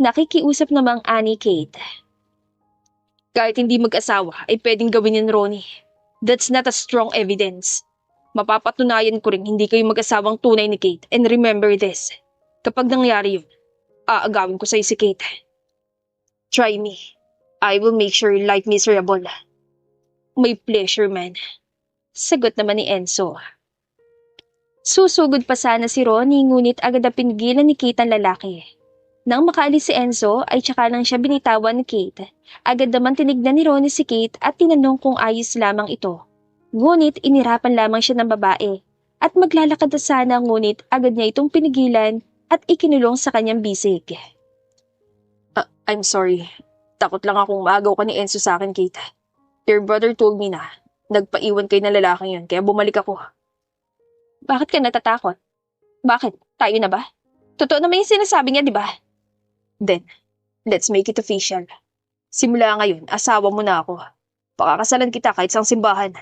Nakikiusap namang ani Kate. Kahit hindi mag-asawa, ay pwedeng gawin yan, Ronnie. That's not a strong evidence. Mapapatunayan ko rin hindi kayo mag-asawang tunay ni Kate. And remember this, kapag nangyari yun, aagawin ko sa'yo si Kate. Try me. I will make sure your life miserable. My pleasure, man. Sagot naman ni Enzo. Susugod pa sana si Ronnie ngunit agad na pinigilan ni Kate ang lalaki. Nang makaalis si Enzo ay tsaka lang siya binitawan ni Kate. Agad naman tinignan ni Ronnie si Kate at tinanong kung ayos lamang ito. Ngunit inirapan lamang siya ng babae at maglalakad na sana ngunit agad niya itong pinigilan at ikinulong sa kanyang bisig. I'm sorry. Takot lang akong maagaw ka ni Enzo sa akin, Kate. Your brother told me na nagpaiwan kayo ng lalaking yun kaya bumalik ako. Bakit ka natatakot? Bakit? Tayo na ba? Totoo naman yung sinasabi niya, di ba? Then, let's make it official. Simula ngayon, asawa mo na ako. Pakakasalan kita kahit sa simbahan.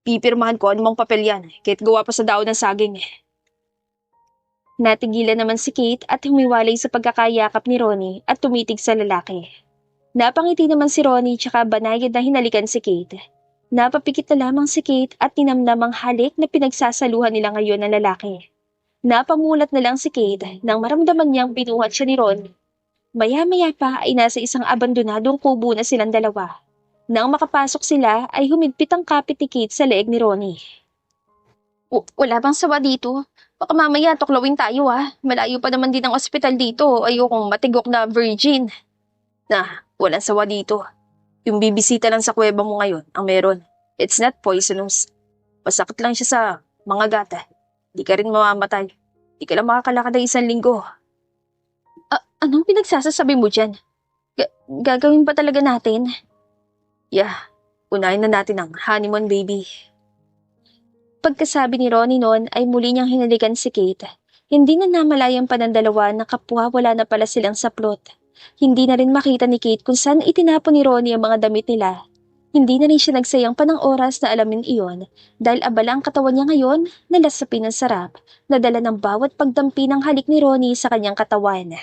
Pipirmahan ko anumang papel yan, kahit gawa pa sa daon ng saging. Natigilan naman si Kate at humiwalay sa pagkakayakap ni Ronnie at tumitig sa lalaki. Napangiti naman si Ronnie tsaka banayad na hinalikan si Kate. Napapikit na lamang si Kate at tinamnam ang halik na pinagsasaluhan nila ngayon ng lalaki. Napamulat na lang si Kate nang maramdaman niyang binuhat siya ni Ronnie. Maya-maya pa ay nasa isang abandonadong kubo na silang dalawa. Nang makapasok sila ay humigpit ang kapit ni Kate sa leeg ni Ronnie. Wala bang sawa dito? Baka mamaya tuklawin tayo Malayo pa naman din ang ospital dito. Ayokong matigok na virgin. Walang sawa dito. Yung bibisita lang sa kuweba mo ngayon ang meron. It's not poisonous. Masakit lang siya sa mga gata. Di ka rin mamamatay. Di ka lang makakalakad ng 1 linggo. Anong pinagsasasabi mo dyan? Gagawin ba talaga natin? Yeah, unahin na natin ang honeymoon, baby. Pagkasabi ni Ronnie noon ay muli niyang hinalikan si Kate. Hindi na namalayang pa ng dalawa na kapwa wala na pala silang saplot. Hindi na rin makita ni Kate kung saan itinapon ni Ronnie ang mga damit nila. Hindi na rin siya nagsayang pa ng oras na alamin iyon dahil abala ang katawan niya ngayon na lasapin ng sarap na dala ng bawat pagdampi ng halik ni Ronnie sa kanyang katawan.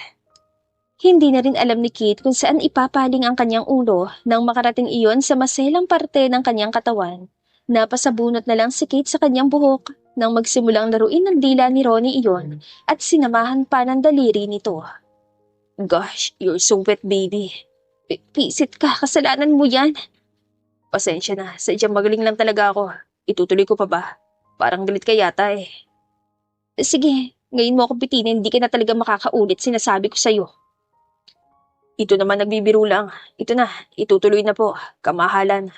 Hindi na rin alam ni Kate kung saan ipapaling ang kanyang ulo nang makarating iyon sa maselang parte ng kanyang katawan. Napasabunot na lang si Kate sa kanyang buhok nang magsimulang laruin ng dila ni Ronnie iyon at sinamahan pa ng daliri nito. Gosh, you're so wet, baby. Pisit ka, kasalanan mo yan. Pasensya na, sadyang magaling lang talaga ako. Itutuloy ko pa ba? Parang galit ka yata eh. Sige, ngayon mo ako pitinin, hindi ka na talaga makakaulit, sinasabi ko sa'yo. Ito naman nagbibiro lang. Ito na, itutuloy na po. Kamahalan.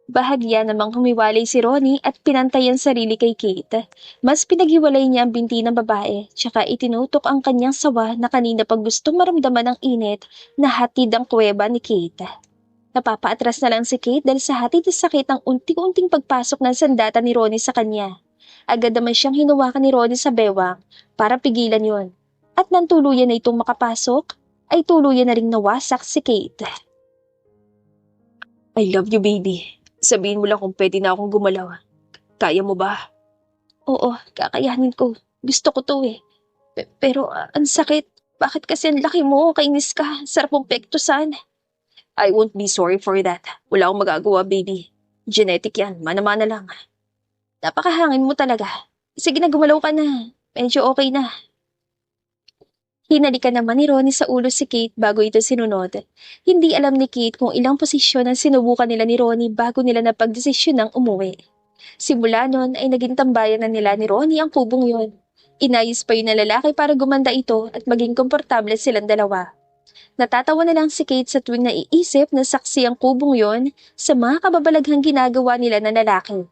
Bahagya namang humiwalay si Ronnie at pinantay ang sarili kay Kate. Mas pinaghiwalay niya ang binti ng babae, tsaka itinutok ang kanyang sawa na kanina pag gustong maramdaman ng init na hatid ang kuweba ni Kate. Napapaatras na lang si Kate dahil sa hatid na sakit ang unti-unting pagpasok ng sandata ni Ronnie sa kanya. Agad naman siyang hinawakan ni Ronnie sa bewang para pigilan yon. At nang tuluyan na itong makapasok, ay tuluyan na ring nawasak si Kate. I love you, baby. Sabihin mo lang kung pwede na akong gumalaw. Kaya mo ba? Oo, kakayanin ko. Gusto ko to eh. Pero ang sakit. Bakit kasi ang laki mo? Kainis ka. Sarap mong pektusan. I won't be sorry for that. Wala akong magagawa, baby. Genetic yan. Mana-mana lang. Napakahangin mo talaga. Sige na, gumalaw ka na. Medyo okay na. Hinalikan naman ni Ronnie sa ulo si Kate bago ito sinunod. Hindi alam ni Kate kung ilang posisyon ang sinubukan nila ni Ronnie bago nila napagdesisyon ng umuwi. Simula noon ay naging tambayan na nila ni Ronnie ang kubong yon. Inayos pa yun na lalaki para gumanda ito at maging komportable silang dalawa. Natatawa na lang si Kate sa tuwing naiisip na saksi ang kubong yon sa mga kababalaghang ginagawa nila na lalaki.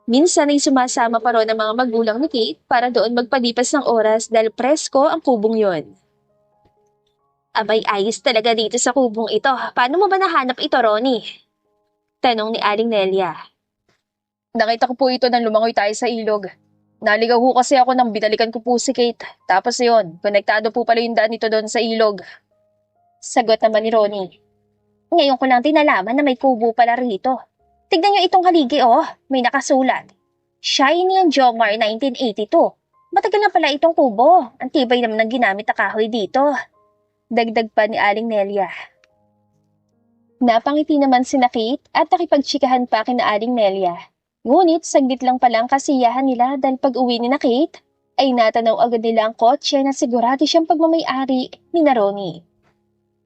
Minsan ay sumasama pa ron ang mga magulang ni Kate para doon magpalipas ng oras dahil presko ang kubong yon. Abay, ayos talaga dito sa kubong ito. Paano mo ba nahanap ito, Ronnie? Tanong ni Aling Nelia. Nakita ko po ito nang lumangoy tayo sa ilog. Naligaw ho kasi ako nang binalikan ko po si Kate. Tapos yun, konektado po pala yung daan nito doon sa ilog. Sagot naman ni Ronnie. Ngayon ko lang tinalaman na may kubo pala rito. Tignan niyo itong haligi oh, may nakasulat. Shiny and Jomar 1982. Matagal na pala itong kubo. Ang tibay naman ng ginamit na kahoy dito. Dagdag pa ni Aling Nelia. Napangiti naman si Kate at nakipagtsikahan pa kina Aling Nelia. Ngunit saglit lang palang kasiyahan nila dahil pag uwi ni Kate ay natanaw agad nila ang kotse na sigurado siyang pagmamay-ari ni Ronnie.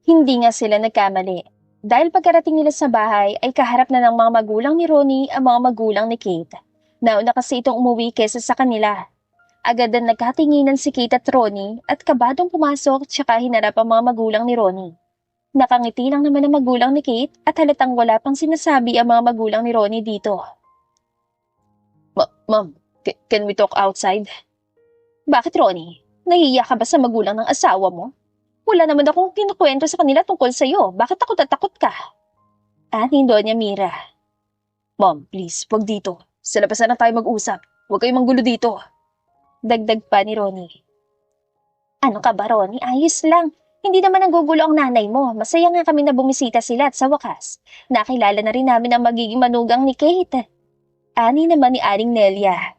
Hindi nga sila nagkamali. Dahil pagkarating nila sa bahay ay kaharap na ng mga magulang ni Ronnie ang mga magulang ni Kate. Nauna kasi itong umuwi kesa sa kanila. Agad na nagkatinginan si Kate at Ronnie at kabadong pumasok tsaka hinarap ang mga magulang ni Ronnie. Nakangiti lang naman ang magulang ni Kate at halatang wala pang sinasabi ang mga magulang ni Ronnie dito. Ma'am, can we talk outside? Bakit, Ronnie? Nahihiya ka ba sa magulang ng asawa mo? Wala naman akong kinukwento sa kanila tungkol sa'yo. Bakit takot at takot ka? Ani Doña Mira. Ma'am, please, wag dito. Sa labas na tayo mag-usap. Huwag kayong manggulo dito. Dagdag pa ni Ronnie. Ano ka ba, Ronnie? Ayos lang. Hindi naman nanggugulo ang nanay mo. Masaya nga kami na bumisita sila at sa wakas. Nakilala na rin namin ang magiging manugang ni Kate. Ani naman ni Aling Nelia.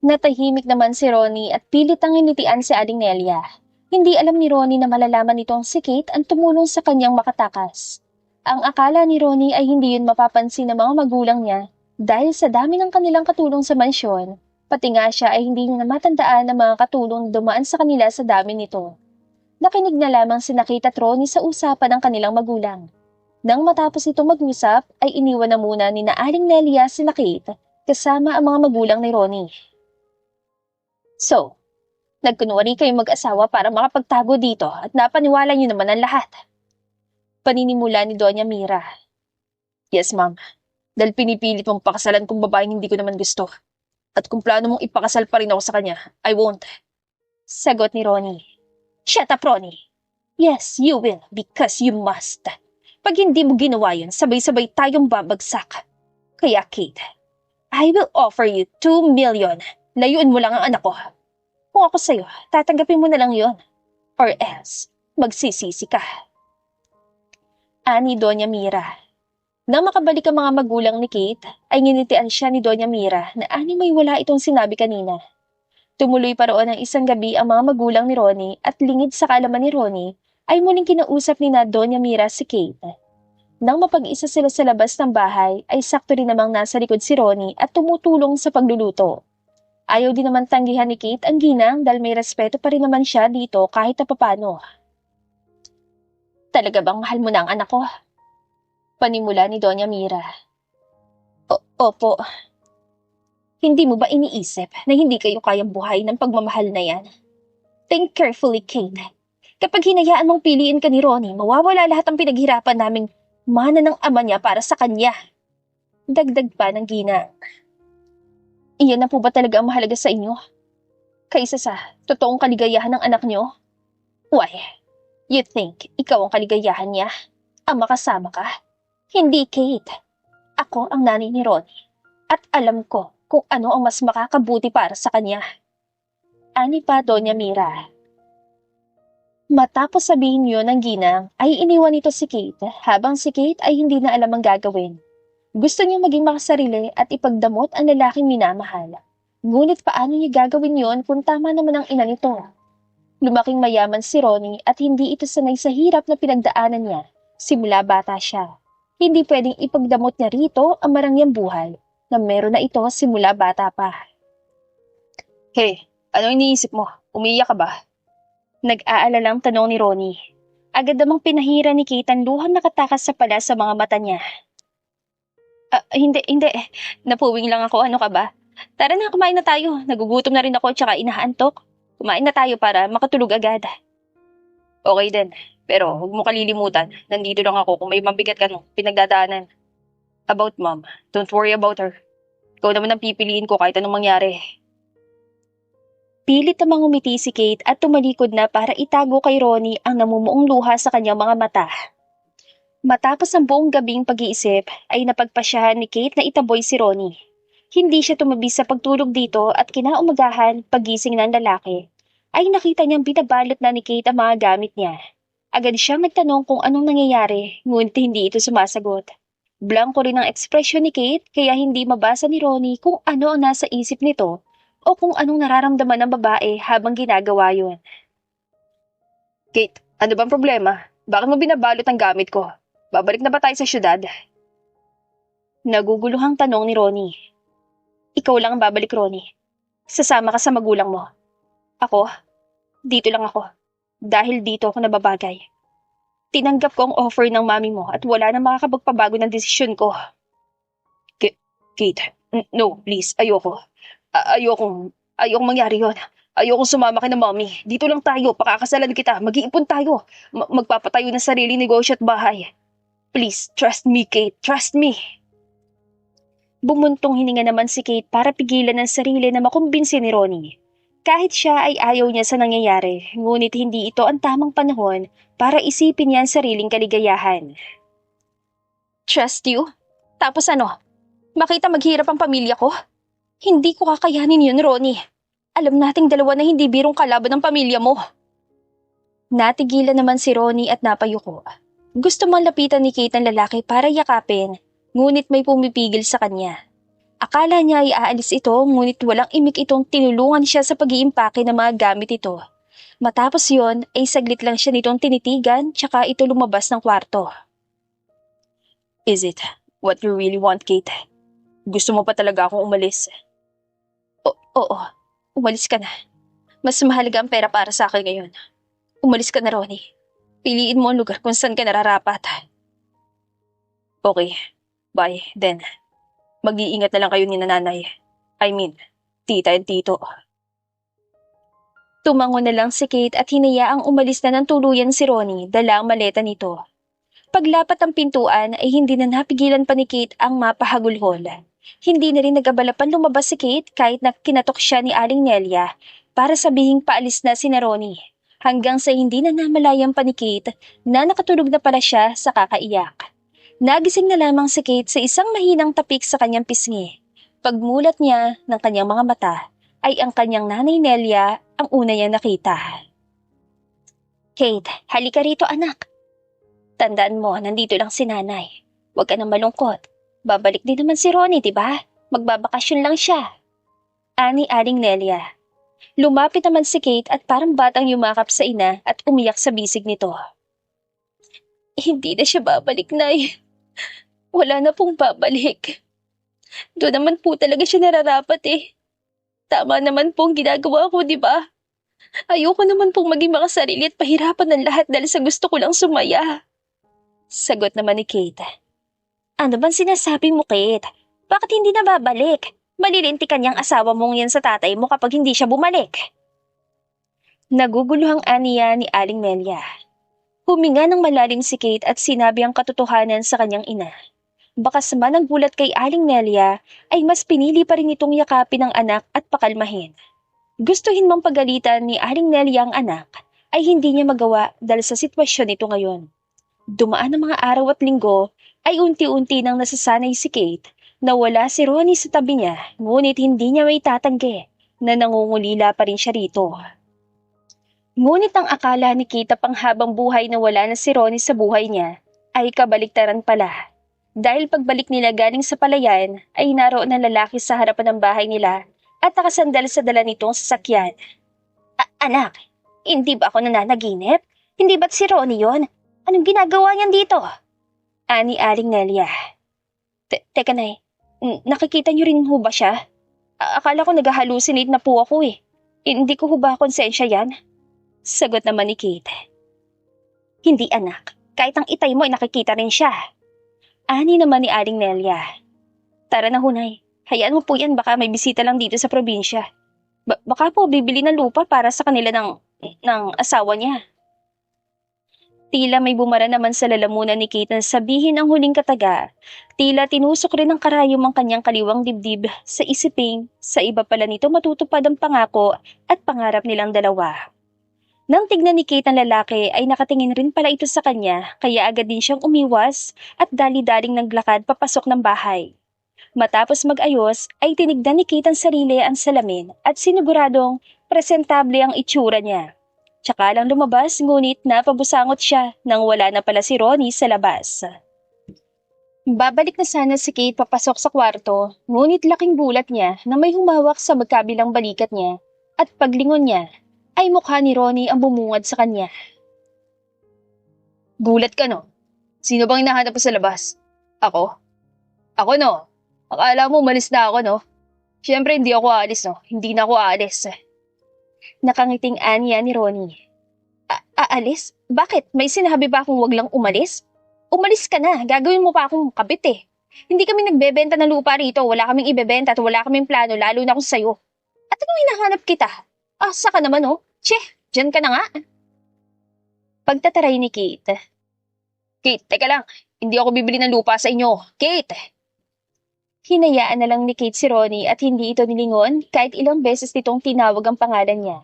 Natahimik naman si Ronnie at pilit ang initian si Aling Nelia. Hindi alam ni Ronnie na malalaman nitong si Kate ang tumulong sa kanyang makatakas. Ang akala ni Ronnie ay hindi yun mapapansin ng mga magulang niya dahil sa dami ng kanilang katulong sa mansyon, pati nga siya ay hindi na matandaan ang mga katulong dumaan sa kanila sa dami nito. Nakinig na lamang si Kate at Ronnie sa usapan ng kanilang magulang. Nang matapos itong mag-usap, ay iniwan na muna ni Aling Nelia si Kate kasama ang mga magulang ni Ronnie. So, nagkunwari kayong mag-asawa para makapagtago dito at napaniwala niyo naman ang lahat. Paninimula ni Doña Mira. Yes, ma'am. Dahil pinipilit mong pakasalan kung babaeng hindi ko naman gusto. At kung plano mong ipakasal pa rin ako sa kanya, I won't. Sagot ni Ronnie. Shut up, Ronnie. Yes, you will, because you must. Pag hindi mo ginawa yun, sabay-sabay tayong babagsak. Kaya, Kate, I will offer you 2 million. Layuin mo lang ang anak ko. Kung ako sa'yo, tatanggapin mo na lang yon. Or else, magsisisi ka. Ani Doña Mira. Nang makabalik ang mga magulang ni Kate, ay nginitian siya ni Doña Mira na ani may wala itong sinabi kanina. Tumuloy pa roon ang isang gabi ang mga magulang ni Ronnie at lingid sa kaalaman ni Ronnie ay muling kinausap ni na Doña Mira si Kate. Nang mapag-isa sila sa labas ng bahay, ay sakto rin namang nasa likod si Ronnie at tumutulong sa pagluluto. Ayaw din naman tanggihan ni Kate ang ginang dahil may respeto pa rin naman siya dito kahit na papano. Talaga bang mahal mo na ang anak ko? Panimula ni Doña Mira. Opo. Hindi mo ba iniisip na hindi kayo kayang buhay ng pagmamahal na yan? Think carefully, Kate. Kapag hinayaan mong piliin ka ni Ronnie, mawawala lahat ng pinaghirapan naming mana ng ama niya para sa kanya. Dagdag pa ng ginang. Iyan na po ba talaga ang mahalaga sa inyo? Kaysa sa totoong kaligayahan ng anak niyo? Why? You think ikaw ang kaligayahan niya? Ang makasama ka? Hindi, Kate. Ako ang nanay ni Ronnie. At alam ko kung ano ang mas makakabuti para sa kanya. Ani pa Doña Mira. Matapos sabihin yun ng ginang, ay iniwan nito si Kate habang si Kate ay hindi na alam ang gagawin. Gusto niyang maging makasarili at ipagdamot ang lalaking minamahal. Ngunit paano niya gagawin yon kung tama naman ang ina nito? Lumaking mayaman si Ronnie at hindi ito sanay sa hirap na pinagdaanan niya. Simula bata siya. Hindi pwedeng ipagdamot niya rito ang marangyang buhay na meron na ito simula bata pa. Hey, ano iniisip mo? Umiiyak ka ba? Nag-aalalang tanong ni Ronnie. Agad namang pinahira ni Kate ang luhang nakatakas sa pala sa mga mata niya. Hindi. Napuwing lang ako. Ano ka ba? Tara na, kumain na tayo. Nagugutom na rin ako tsaka inaantok. Kumain na tayo para makatulog agad. Okay din. Pero huwag mo kalilimutan, nandito lang ako kung may mabigat ka nung pinagdadaanan. About mom, don't worry about her. Ikaw naman ang pipiliin ko kahit anong mangyari. Pilit namang umiti si Kate at tumalikod na para itago kay Ronnie ang namumuong luha sa kanyang mga mata. Matapos ang buong gabing pag-iisip, ay napagpasyahan ni Kate na itaboy si Ronnie. Hindi siya tumabi sa pagtulog dito at kinaumagahan pagising ng lalaki, ay nakita niyang binabalot na ni Kate ang mga gamit niya. Agad siyang nagtanong kung anong nangyayari, ngunit hindi ito sumasagot. Blanko rin ang ekspresyon ni Kate kaya hindi mabasa ni Ronnie kung ano ang nasa isip nito o kung anong nararamdaman ng babae habang ginagawa yun. Kate, ano bang problema? Bakit mo binabalot ang gamit ko? Babalik na ba tayo sa syudad? Naguguluhang tanong ni Ronnie. Ikaw lang ang babalik, Ronnie. Sasama ka sa magulang mo. Ako? Dito lang ako. Dahil dito ako nababagay. Tinanggap ko ang offer ng mami mo at wala na makakapagpabago ng desisyon ko. Kate, no, please, ayoko. Ayokong mangyari yon. Ayokong sumama kay na mommy. Dito lang tayo, pakakasalan kita, mag-iipon tayo. Magpapatayo ng sarili negosyo at bahay. Please, trust me, Kate, trust me. Bumuntong hininga naman si Kate para pigilan ang sarili na makumbinsi ni Ronnie. Kahit siya ay ayaw niya sa nangyayari, ngunit hindi ito ang tamang panahon para isipin niya ang sariling kaligayahan. Trust you? Tapos ano? Makita maghirap ang pamilya ko? Hindi ko kakayanin yun, Ronnie. Alam nating dalawa na hindi birong kalaban ng pamilya mo. Natigilan naman si Ronnie at napayuko. Gusto mang lapitan ni Kate ang lalaki para yakapin, ngunit may pumipigil sa kanya. Akala niya ay aalis ito, ngunit walang imik itong tinulungan siya sa pag-iimpake ng mga gamit ito. Matapos yon, ay saglit lang siya nitong tinitigan, tsaka ito lumabas ng kwarto. Is it what you really want, Kate? Gusto mo pa talaga akong umalis? Oo, umalis ka na. Mas mahalaga ang pera para sa akin ngayon. Umalis ka na, Ronnie. Piliin mo ang lugar kung saan ka nararapat. Okay, bye, then. Mag-iingat na lang kayo ni nanay. I mean, tita and tito. Tumango na lang si Kate at hinayaang umalis na ng tuluyan si Ronnie dala ang maleta nito. Paglapat ng pintuan ay hindi na napigilan pa ni Kate ang mapahagulhol. Hindi na rin nag-abala pa lumabas si Kate kahit na kinatok siya ni Aling Nelia para sabihing paalis na si Ronnie. Hanggang sa hindi na namalayan pa ni Kate na nakatulog na pala siya sa kakaiyak. Nagising na lamang si Kate sa isang mahinang tapik sa kanyang pisngi. Pagmulat niya ng kanyang mga mata, ay ang kanyang nanay Nelia ang una niya nakita. Kate, halika rito anak. Tandaan mo, nandito lang si nanay. Huwag ka nang malungkot. Babalik din naman si Ronnie, diba? Magbabakasyon lang siya. Ani Aling Nelia. Lumapit naman si Kate at parang batang yumakap sa ina at umiyak sa bisig nito. Hindi na siya babalik, Nay. Wala na pong babalik. Doon naman po talaga siya nararapat eh. Tama naman pong ginagawa ko, di ba? Ayoko naman pong maging makasarili at pahirapan ng lahat dahil sa gusto ko lang sumaya. Sagot naman ni Kate. Ano bang sinasabi mo, Kate? Bakit hindi na babalik? Malilintikan niyang asawa mong yan sa tatay mo kapag hindi siya bumalik. Naguguluhang aniya ni Aling Nelia. Huminga ng malalim si Kate at sinabi ang katotohanan sa kanyang ina. Bakas man ang gulat kay Aling Nelia ay mas pinili pa rin itong yakapin ang anak at pakalmahin. Gustuhin mang pagalitan ni Aling Nelia ang anak ay hindi niya magawa dahil sa sitwasyon nito ngayon. Dumaan ang mga araw at linggo ay unti-unti nang nasasanay si Kate na wala si Ronnie sa tabi niya, ngunit hindi niya may tatanggi na nangungulila pa rin siya rito. Ngunit ang akala ni Kate panghabang buhay na wala na si Ronnie sa buhay niya ay kabaliktaran pala. Dahil pagbalik nila galing sa palayan ay naroon ang lalaki sa harapan ng bahay nila at nakasandal sa dala nitong sasakyan. Anak, hindi ba ako nananaginip? Hindi ba't si Ronnie yon? Anong ginagawa niyan dito? Ani Aling Nelia. Teka nay, nakikita niyo rin ho ba siya? Akala ko nag-hallucinate na po ako eh. Hindi ko ho ba konsensya yan? Sagot naman ni Kate. Hindi anak, kahit ang itay mo ay nakikita rin siya. Ani naman ni Aling Nelia. Tara na hunay, hayaan mo po yan baka may bisita lang dito sa probinsya. Baka po bibili ng lupa para sa kanila ng asawa niya. Tila may bumara naman sa lalamunan ni Kate na sabihin ang huling kataga. Tila tinusok rin ng karayom ang kanyang kaliwang dibdib sa isiping sa iba pala nito matutupad ang pangako at pangarap nilang dalawa. Nang tignan ni Kate ang lalaki ay nakatingin rin pala ito sa kanya kaya agad din siyang umiwas at dali-daling naglakad papasok ng bahay. Matapos mag-ayos ay tinignan ni Kate ang sarili ang salamin at siniguradong presentable ang itsura niya. Tsaka lang lumabas ngunit napabusangot siya nang wala na pala si Ronnie sa labas. Babalik na sana si Kate papasok sa kwarto ngunit laking gulat niya na may humawak sa magkabilang balikat niya at paglingon niya ay mukha ni Ronnie ang bumungad sa kanya. Gulat ka no? Sino bang hinahanap mo sa labas? Ako? Ako no? Akala mo umalis na ako no? Siyempre hindi ako aalis no? Hindi na ako aalis. Nakangiting anya ni Ronnie. Aalis? Bakit? May sinabi ba akong wag lang umalis? Umalis ka na, gagawin mo pa akong kabit eh. Hindi kami nagbebenta ng lupa rito, wala kaming ibebenta at wala kaming plano lalo na kung sa'yo. At anong hinahanap kita? Saka naman oh. Tse, dyan ka na nga. Pagtataray ni Kate. Kate, teka lang. Hindi ako bibili ng lupa sa inyo. Kate! Hinayaan na lang ni Kate si Ronnie at hindi ito nilingon kahit ilang beses nitong tinawag ang pangalan niya.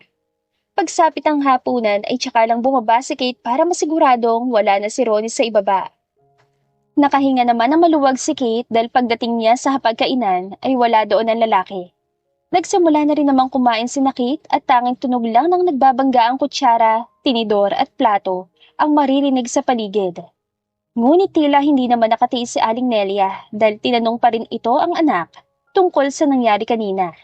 Pagsapit ang hapunan ay tsaka lang bumaba si Kate para masiguradong wala na si Ronnie sa ibaba. Nakahinga naman ang maluwag si Kate dahil pagdating niya sa hapagkainan ay wala doon ang lalaki. Nagsimula na rin namang kumain si Kate at tanging tunog lang ng nagbabangga ang kutsara, tinidor at plato ang maririnig sa paligid. Ngunit tila hindi naman nakatiis si Aling Nelia dahil tinanong pa rin ito ang anak tungkol sa nangyari kanina.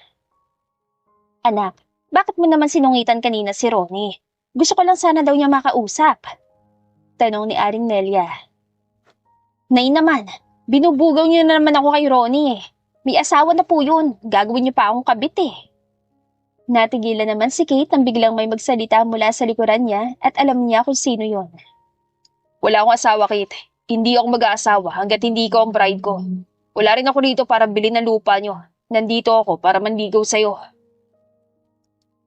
Anak, bakit mo naman sinungitan kanina si Ronnie? Gusto ko lang sana daw niya makausap. Tanong ni Aling Nelia. Nay naman, binubugaw niyo na naman ako kay Ronnie eh. May asawa na po yun, gagawin niyo pa akong kabit eh. Natigilan naman si Kate nang biglang may magsalita mula sa likuran niya at alam niya kung sino yon. Wala akong asawa, Kate. Hindi ako mag-aasawa hanggat hindi ikaw ang bride ko. Wala rin ako dito para bilhin ng lupa niyo. Nandito ako para manligaw sa'yo.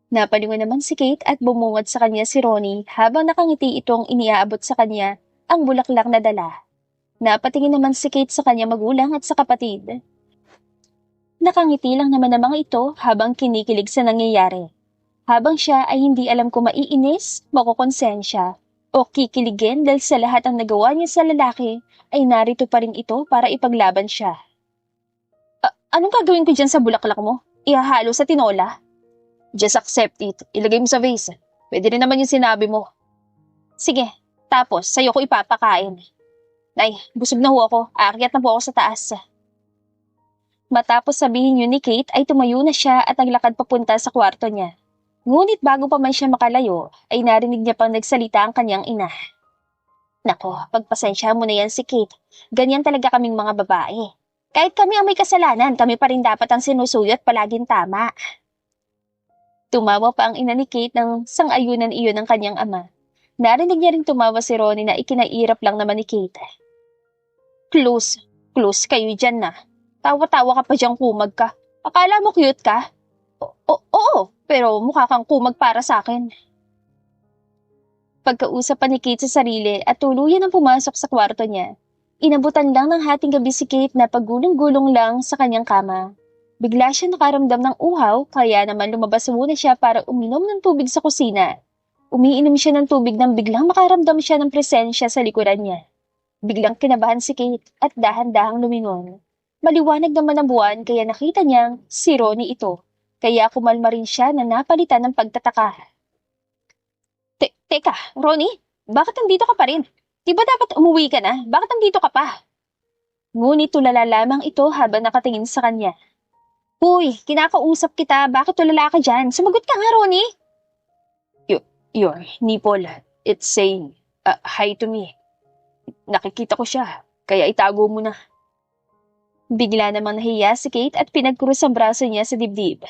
Napalingon naman si Kate at bumungad sa kanya si Ronnie habang nakangiti itong iniaabot sa kanya ang bulaklak na dala. Napatingin naman si Kate sa kanya magulang at sa kapatid. Nakangiti lang naman ang mga ito habang kinikilig sa nangyayari. Habang siya ay hindi alam kung maiinis, makukonsensya, o kikiligin dahil sa lahat ang nagawa niya sa lalaki ay narito pa rin ito para ipaglaban siya. Anong gagawin ko dyan sa bulaklak mo? Ihahalo sa tinola? Just accept it. Ilagay mo sa vase. Pwede rin naman yung sinabi mo. Sige, tapos sa'yo ko ipapakain. Nay, busog na ho ako. Aakyat na po ako sa taas. Matapos sabihin yun ni Kate ay tumayo na siya at naglakad papunta sa kwarto niya. Ngunit bago pa man siya makalayo, ay narinig niya pang nagsalita ang kanyang ina. Nako, pagpasensya mo na yan si Kate. Ganyan talaga kaming mga babae. Kahit kami ang may kasalanan, kami pa rin dapat ang sinusuyo at palaging tama. Tumawa pa ang ina ni Kate nang sang-ayunan iyon ng kanyang ama. Narinig niya rin tumawa si Ronnie na ikinairap lang naman ni Kate. Close kayo dyan na. Tawa-tawa ka pa diyang kumag ka. Akala mo cute ka? Oo, pero mukha kang kumag para sa akin. Pagkausap pa ni Kate sa sarili at tuluyan ang pumasok sa kwarto niya, inabutan lang ng hating gabi si Kate na paggulong-gulong lang sa kanyang kama. Bigla siya nakaramdam ng uhaw kaya naman lumabas muna siya para uminom ng tubig sa kusina. Umiinom siya ng tubig nang biglang makaramdam siya ng presensya sa likuran niya. Biglang kinabahan si Kate at dahan-dahang lumingon. Maliwanag naman ang buwan kaya nakita niyang si Ronnie ito. Kaya kumalma rin siya na napalitan ng pagtataka. Teka, Ronnie, bakit nandito ka pa rin? Di ba dapat umuwi ka na? Bakit nandito ka pa? Ngunit tulala lamang ito habang nakatingin sa kanya. Huy, kinakausap kita. Bakit tulala ka dyan? Sumagot ka nga, Ronnie. Your nipple, it's saying, hi to me. Nakikita ko siya, kaya itago mo na. Bigla namang nahiya si Kate at pinagkrus ang braso niya sa dibdib.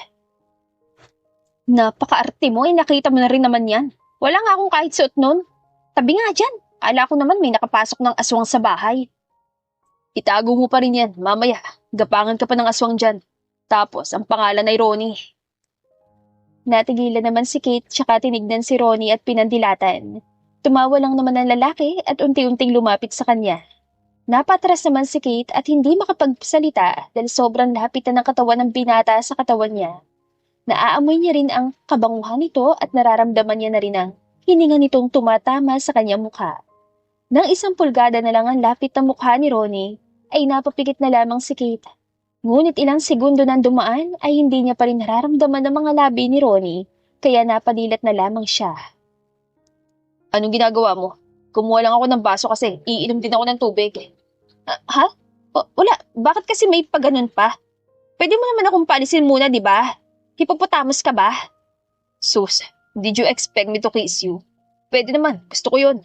Napaka-arte mo, nakita mo na rin naman yan. Wala nga akong kahit suot nun. Tabi nga dyan. Ala ko naman may nakapasok ng aswang sa bahay. Itago mo pa rin yan, mamaya. Gapangan ka pa ng aswang dyan. Tapos, ang pangalan ay Ronnie. Natigilan naman si Kate tsaka tinignan si Ronnie at pinandilatan. Tumawa lang naman ang lalaki at unti-unting lumapit sa kanya. Napatras naman si Kate at hindi makapagsalita dahil sobrang lapit na ng katawan ng binata sa katawan niya. Naaamoy niya rin ang kabanguhan nito at nararamdaman niya na rin ang hininga nitong tumatama sa kanyang mukha. Nang 1 pulgada na lang ang lapit ng mukha ni Ronnie, ay napapikit na lamang si Kate. Ngunit ilang segundo nang dumaan ay hindi niya pa rin nararamdaman ang mga labi ni Ronnie, kaya napadilat na lamang siya. Anong ginagawa mo? Kumuha lang ako ng baso kasi iinom din ako ng tubig. Ha? Wala. Bakit kasi may paganon pa? Pwede mo naman akong paalisin muna, di ba? Hippopotamus ka ba? Sus, did you expect me to kiss you? Pwede naman, gusto ko yun.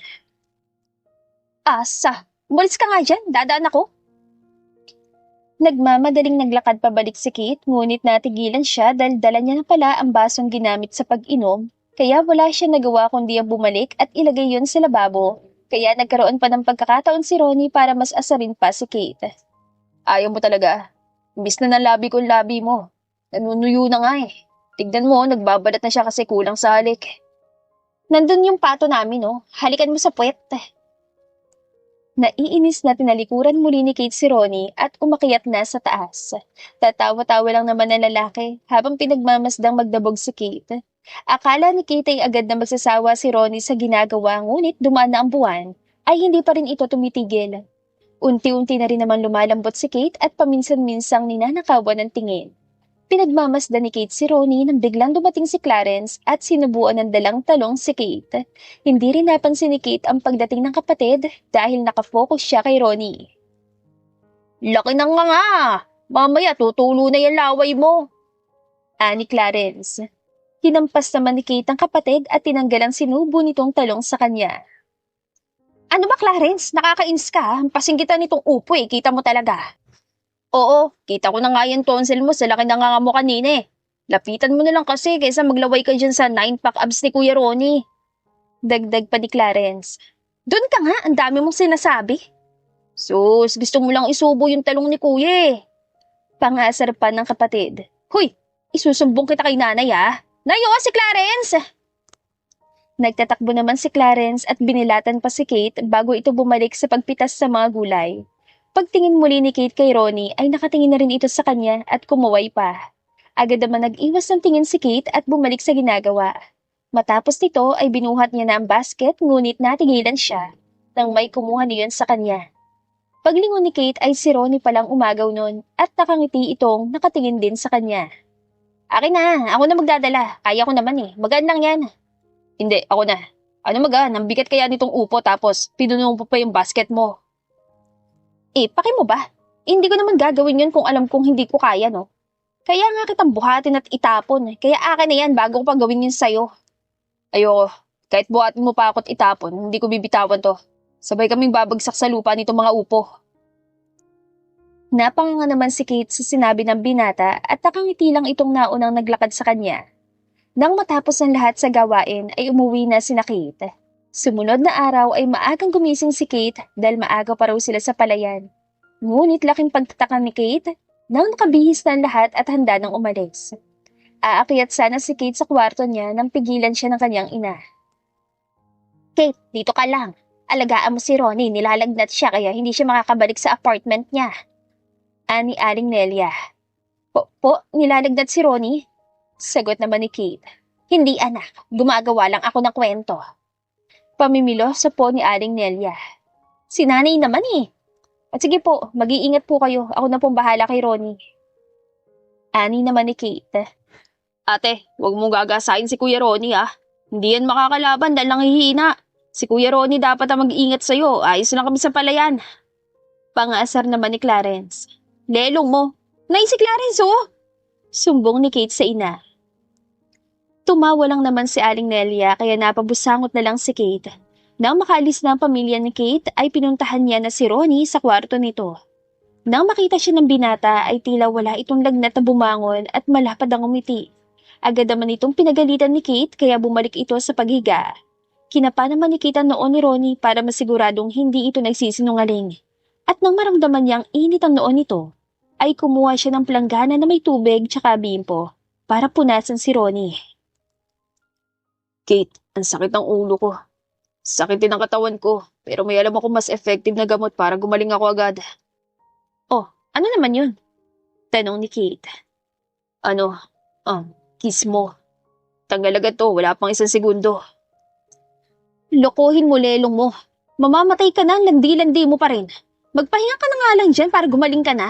Asa, umalis ka nga dyan, dadaan ako. Nagmamadaling naglakad pabalik si Kate, ngunit natigilan siya dahil dala niya na pala ang basong ginamit sa pag-inom, kaya wala siya nagawa kundi ang bumalik at ilagay yun sa lababo, kaya nagkaroon pa ng pagkakataon si Ronnie para mas asarin pa si Kate. Ayaw mo talaga. Imbis na nalabi ko ang labi mo. Nanunuyo na nga eh. Tignan mo, nagbabalat na siya kasi kulang sa halik. Nandun yung pato namin, oh. Halikan mo sa puwet. Naiinis na tinalikuran muli ni Kate si Ronnie at umakyat na sa taas. Tatawa-tawa lang naman ang lalaki habang pinagmamasdang magdabog si Kate. Akala ni Kate ay agad na magsasawa si Ronnie sa ginagawa, ngunit dumaan na ang buwan ay hindi pa rin ito tumitigil. Unti-unti na rin naman lumalambot si Kate at paminsan-minsang ninanakawan ng tingin. Pinagmamasdan ni Kate si Ronnie nang biglang dumating si Clarence at sinubuan ng dalang talong si Kate. Hindi rin napansin ni Kate ang pagdating ng kapatid dahil nakafocus siya kay Ronnie. Laki ng nga! Mamaya tutulo na yung laway mo! Ani Clarence. Hinampas naman ni Kate ang kapatid at tinanggal ang sinubo nitong talong sa kanya. Ano ba, Clarence? Nakakainis ka. Hampasin kita nitong upo eh. Kita mo talaga. Oo, kita ko na nga yung tonsil mo sa laki na nga mo kanina eh. Lapitan mo na lang kasi kaysa maglaway ka dyan sa 9-pack abs ni Kuya Ronnie. Dagdag pa ni Clarence. Doon ka nga, ang dami mong sinasabi. Sus, gusto mo lang isubo yung talong ni Kuya eh. Pangasar pa ng kapatid. Hoy, isusumbong kita kay nanay ah. Nayo si Clarence! Nagtatakbo naman si Clarence at binilatan pa si Kate bago ito bumalik sa pagpitas sa mga gulay. Pagtingin muli ni Kate kay Ronnie ay nakatingin na rin ito sa kanya at kumuway pa. Agad naman nag-iwas ng tingin si Kate at bumalik sa ginagawa. Matapos nito ay binuhat niya na ang basket, ngunit natigilan siya nang may kumuha niyon sa kanya. Paglingon ni Kate ay si Ronnie palang umagaw nun at nakangiti itong nakatingin din sa kanya. Akin na, ako na magdadala. Kaya ko naman eh. Magaan lang yan. Hindi, ako na. Ano magaan? Ang bigat kaya nitong upo tapos pinuno mo pa yung basket mo. Paki mo ba? Hindi ko naman gagawin yun kung alam kong hindi ko kaya, no? Kaya nga kitang buhatin at itapon. Kaya akin na yan bago ko pa gawin yun sa'yo. Ayoko. Kahit buhatin mo pa ako't itapon, hindi ko bibitawan to. Sabay kaming babagsak sa lupa nitong mga upo. Napanganga naman si Kate sa sinabi ng binata at nakangiti lang itong naunang naglakad sa kanya. Nang matapos ang lahat sa gawain ay umuwi na sina Kate. Sumunod na araw ay maagang gumising si Kate dahil maaga pa raw sila sa palayan. Ngunit laking pagtataka ni Kate nang nakabihis na ang lahat at handa nang umalis. Aakyat sana si Kate sa kwarto niya nang pigilan siya ng kanyang ina. Kate, dito ka lang. Alagaan mo si Ronnie, nilalagnat siya kaya hindi siya makakabalik sa apartment niya. Ani Aling Nelia. Po, nilalagnat si Ronnie? Sagot naman ni Kate. Hindi anak, gumagawa lang ako ng kwento. Pamimilo sa po ni Aling Nelia. Si nanay naman eh. At sige po, mag-iingat po kayo. Ako na pong bahala kay Ronnie. Ani naman ni Kate. Ate, huwag mong gagasain si Kuya Ronnie ah. Hindi yan makakalaban dahil nanghihina. Si Kuya Ronnie dapat ang mag-iingat sa'yo. Ayos lang kami sa palayan. Pangaasar naman ni Clarence. Lelong mo. Nay, si Clarence oh! Sumbong ni Kate sa ina. Tumawa lang naman si Aling Nelia kaya napabusangot na lang si Kate. Nang makaalis na ang pamilya ni Kate ay pinuntahan niya na si Ronnie sa kwarto nito. Nang makita siya ng binata ay tila wala itong lagnat na bumangon at malapad ang umiti. Agad naman itong pinagalitan ni Kate kaya bumalik ito sa paghiga. Kinapa naman ni Kate ang noon ni Ronnie para masiguradong hindi ito nagsisinungaling. At nang maramdaman niyang init ang noon nito, ay kumuha siya ng planggana na may tubig tsaka bimpo para punasan si Ronnie. Kate, ang sakit ng ulo ko. Sakit din ang katawan ko, pero may alam ako mas effective na gamot para gumaling ako agad. Oh, ano naman yun? Tanong ni Kate. Kiss mo. Tanggal agad to, wala pang 1 segundo. Lokohin mo, lelong mo. Mamamatay ka na, landi-landi mo pa rin. Magpahinga ka na nga lang dyan para gumaling ka na.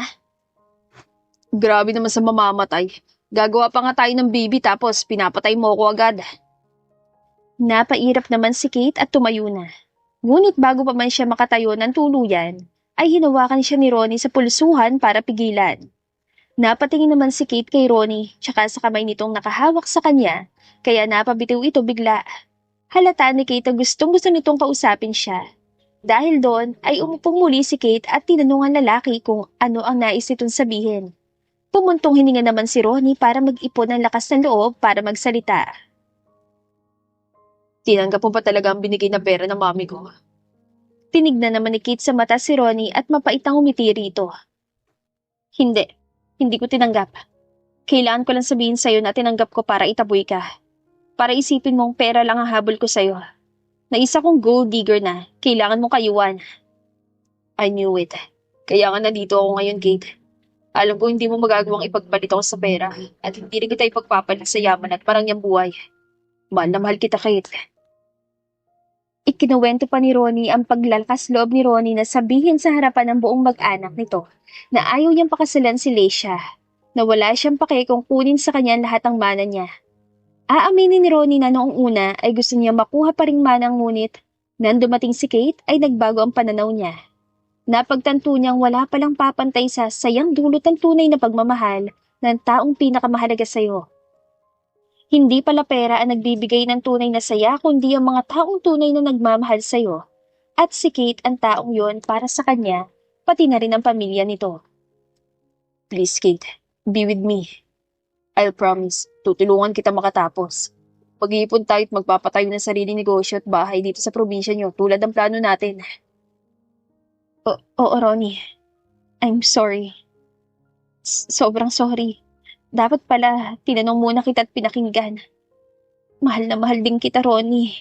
Grabe naman sa mamamatay. Gagawa pa nga tayo ng baby tapos pinapatay mo ako agad. Napairap naman si Kate at tumayo na. Ngunit bago pa man siya makatayo ng tuluyan, ay hinawakan siya ni Ronnie sa pulsuhan para pigilan. Napatingin naman si Kate kay Ronnie tsaka sa kamay nitong nakahawak sa kanya, kaya napabitiw ito bigla. Halata ni Kate na gustong-gusto nitong kausapin siya. Dahil doon ay umupong muli si Kate at tinanong ang lalaki kung ano ang nais nitong sabihin. Pumuntong hininga naman si Ronnie para mag-ipon ng lakas ng loob para magsalita. Tinanggap mo pa talaga ang binigay na pera ng mami ko. Tinignan naman ni Kate sa mata si Ronnie at mapait ang umiti rito. Hindi ko tinanggap. Kailangan ko lang sabihin sa'yo na tinanggap ko para itaboy ka. Para isipin mong pera lang ang habol ko sa'yo. Na isa kong gold digger na, kailangan mong kayuan. I knew it. Kaya nga nandito ako ngayon, Kate. Alam ko hindi mo magagawang ipagpalit ako sa pera at hindi rin kita ipagpapalit sa yaman at parang niyang buhay. Mahal na mahal kita, Kate. Ikinuwento pa ni Ronnie ang paglalakas loob ni Ronnie na sabihin sa harapan ng buong mag-anak nito na ayaw niyang pakasalan si Leisha, na wala siyang pake kung kunin sa kanya lahat ng mana niya. Aaminin ni Ronnie na noong una ay gusto niya makuha pa ring manang ngunit nang dumating si Kate ay nagbago ang pananaw niya. Napagtanto niyang wala palang papantay sa sayang dulot ng tunay na pagmamahal ng taong pinakamahalaga sa iyo. Hindi pala pera ang nagbibigay ng tunay na saya kundi ang mga taong tunay na nagmamahal sa iyo. At si Kate ang taong yon para sa kanya, pati na rin ang pamilya nito. Please, Kate, be with me. I'll promise, tutulungan kita makatapos. Pag-iipon tayo at magpapatayo ng sariling negosyo at bahay dito sa probinsya niyo tulad ng plano natin. Oo, Ronnie. I'm sorry. Sobrang sorry. Dapat pala, tinanong muna kita at pinakinggan. Mahal na mahal din kita, Ronnie.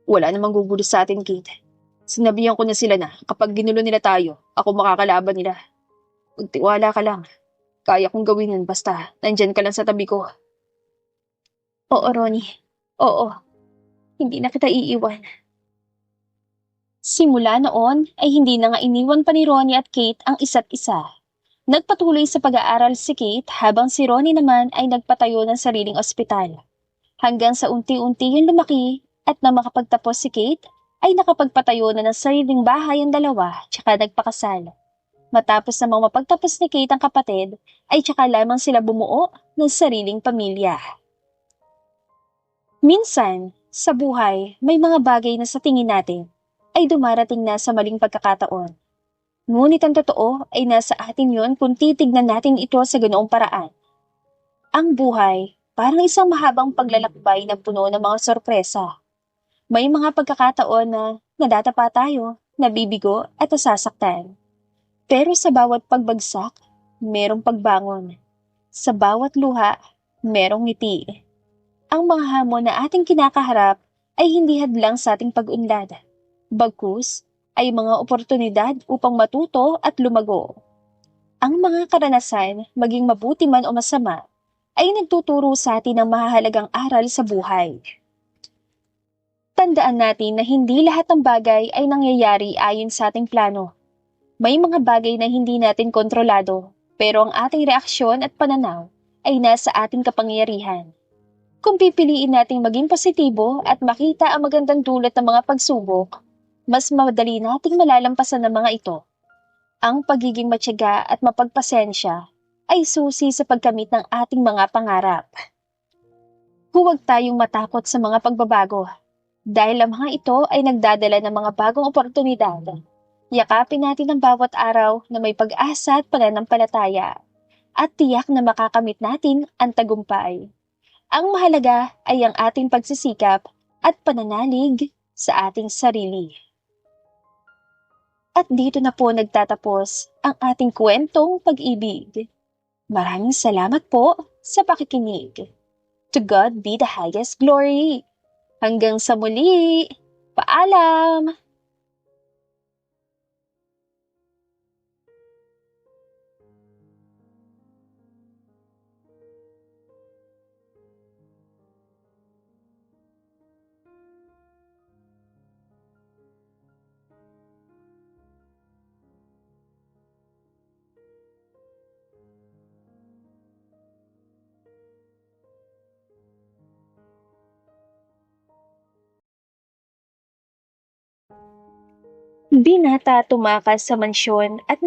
Wala namang gugulo sa atin, Kate. Sinabihan ko na sila na kapag ginulo nila tayo, ako makakalaban nila. Magtiwala ka lang. Kaya kong gawin yun basta nandyan ka lang sa tabi ko. Oo, Ronnie. Oo. Hindi na kita iiwan. Simula noon ay hindi na nga iniwan pa ni Ronnie at Kate ang isa't isa. Nagpatuloy sa pag-aaral si Kate habang si Ronnie naman ay nagpatayo ng sariling ospital. Hanggang sa unti-unti yung lumaki at na makapagtapos si Kate ay nakapagpatayo na ng sariling bahay ang dalawa tsaka nagpakasal. Matapos namang mapagtapos ni Kate ang kapatid, ay tsaka lamang sila bumuo ng sariling pamilya. Minsan, sa buhay, may mga bagay na sa tingin natin ay dumarating na sa maling pagkakataon. Ngunit ang totoo ay nasa atin yon kung titignan natin ito sa ganoong paraan. Ang buhay, parang isang mahabang paglalakbay na puno ng mga sorpresa. May mga pagkakataon na nadatapa tayo, nabibigo at nasasaktan. Pero sa bawat pagbagsak, merong pagbangon. Sa bawat luha, merong ngiti. Ang mga hamon na ating kinakaharap ay hindi hadlang sa ating pag-unlad. Bagkus ay mga oportunidad upang matuto at lumago. Ang mga karanasan, maging mabuti man o masama, ay nagtuturo sa atin ng mahahalagang aral sa buhay. Tandaan natin na hindi lahat ng bagay ay nangyayari ayon sa ating plano. May mga bagay na hindi natin kontrolado, pero ang ating reaksyon at pananaw ay nasa ating kapangyarihan. Kung pipiliin nating maging positibo at makita ang magandang dulot ng mga pagsubok, mas madali nating malalampasan ng mga ito. Ang pagiging matyaga at mapagpasensya ay susi sa pagkamit ng ating mga pangarap. Huwag tayong matakot sa mga pagbabago dahil ang mga ito ay nagdadala ng mga bagong oportunidad. Yakapin natin ang bawat araw na may pag-asa at pananampalataya at tiyak na makakamit natin ang tagumpay. Ang mahalaga ay ang ating pagsisikap at pananalig sa ating sarili. At dito na po nagtatapos ang ating kwentong pag-ibig. Maraming salamat po sa pakikinig. To God be the highest glory. Hanggang sa muli. Paalam! Binata tumakas sa mansyon at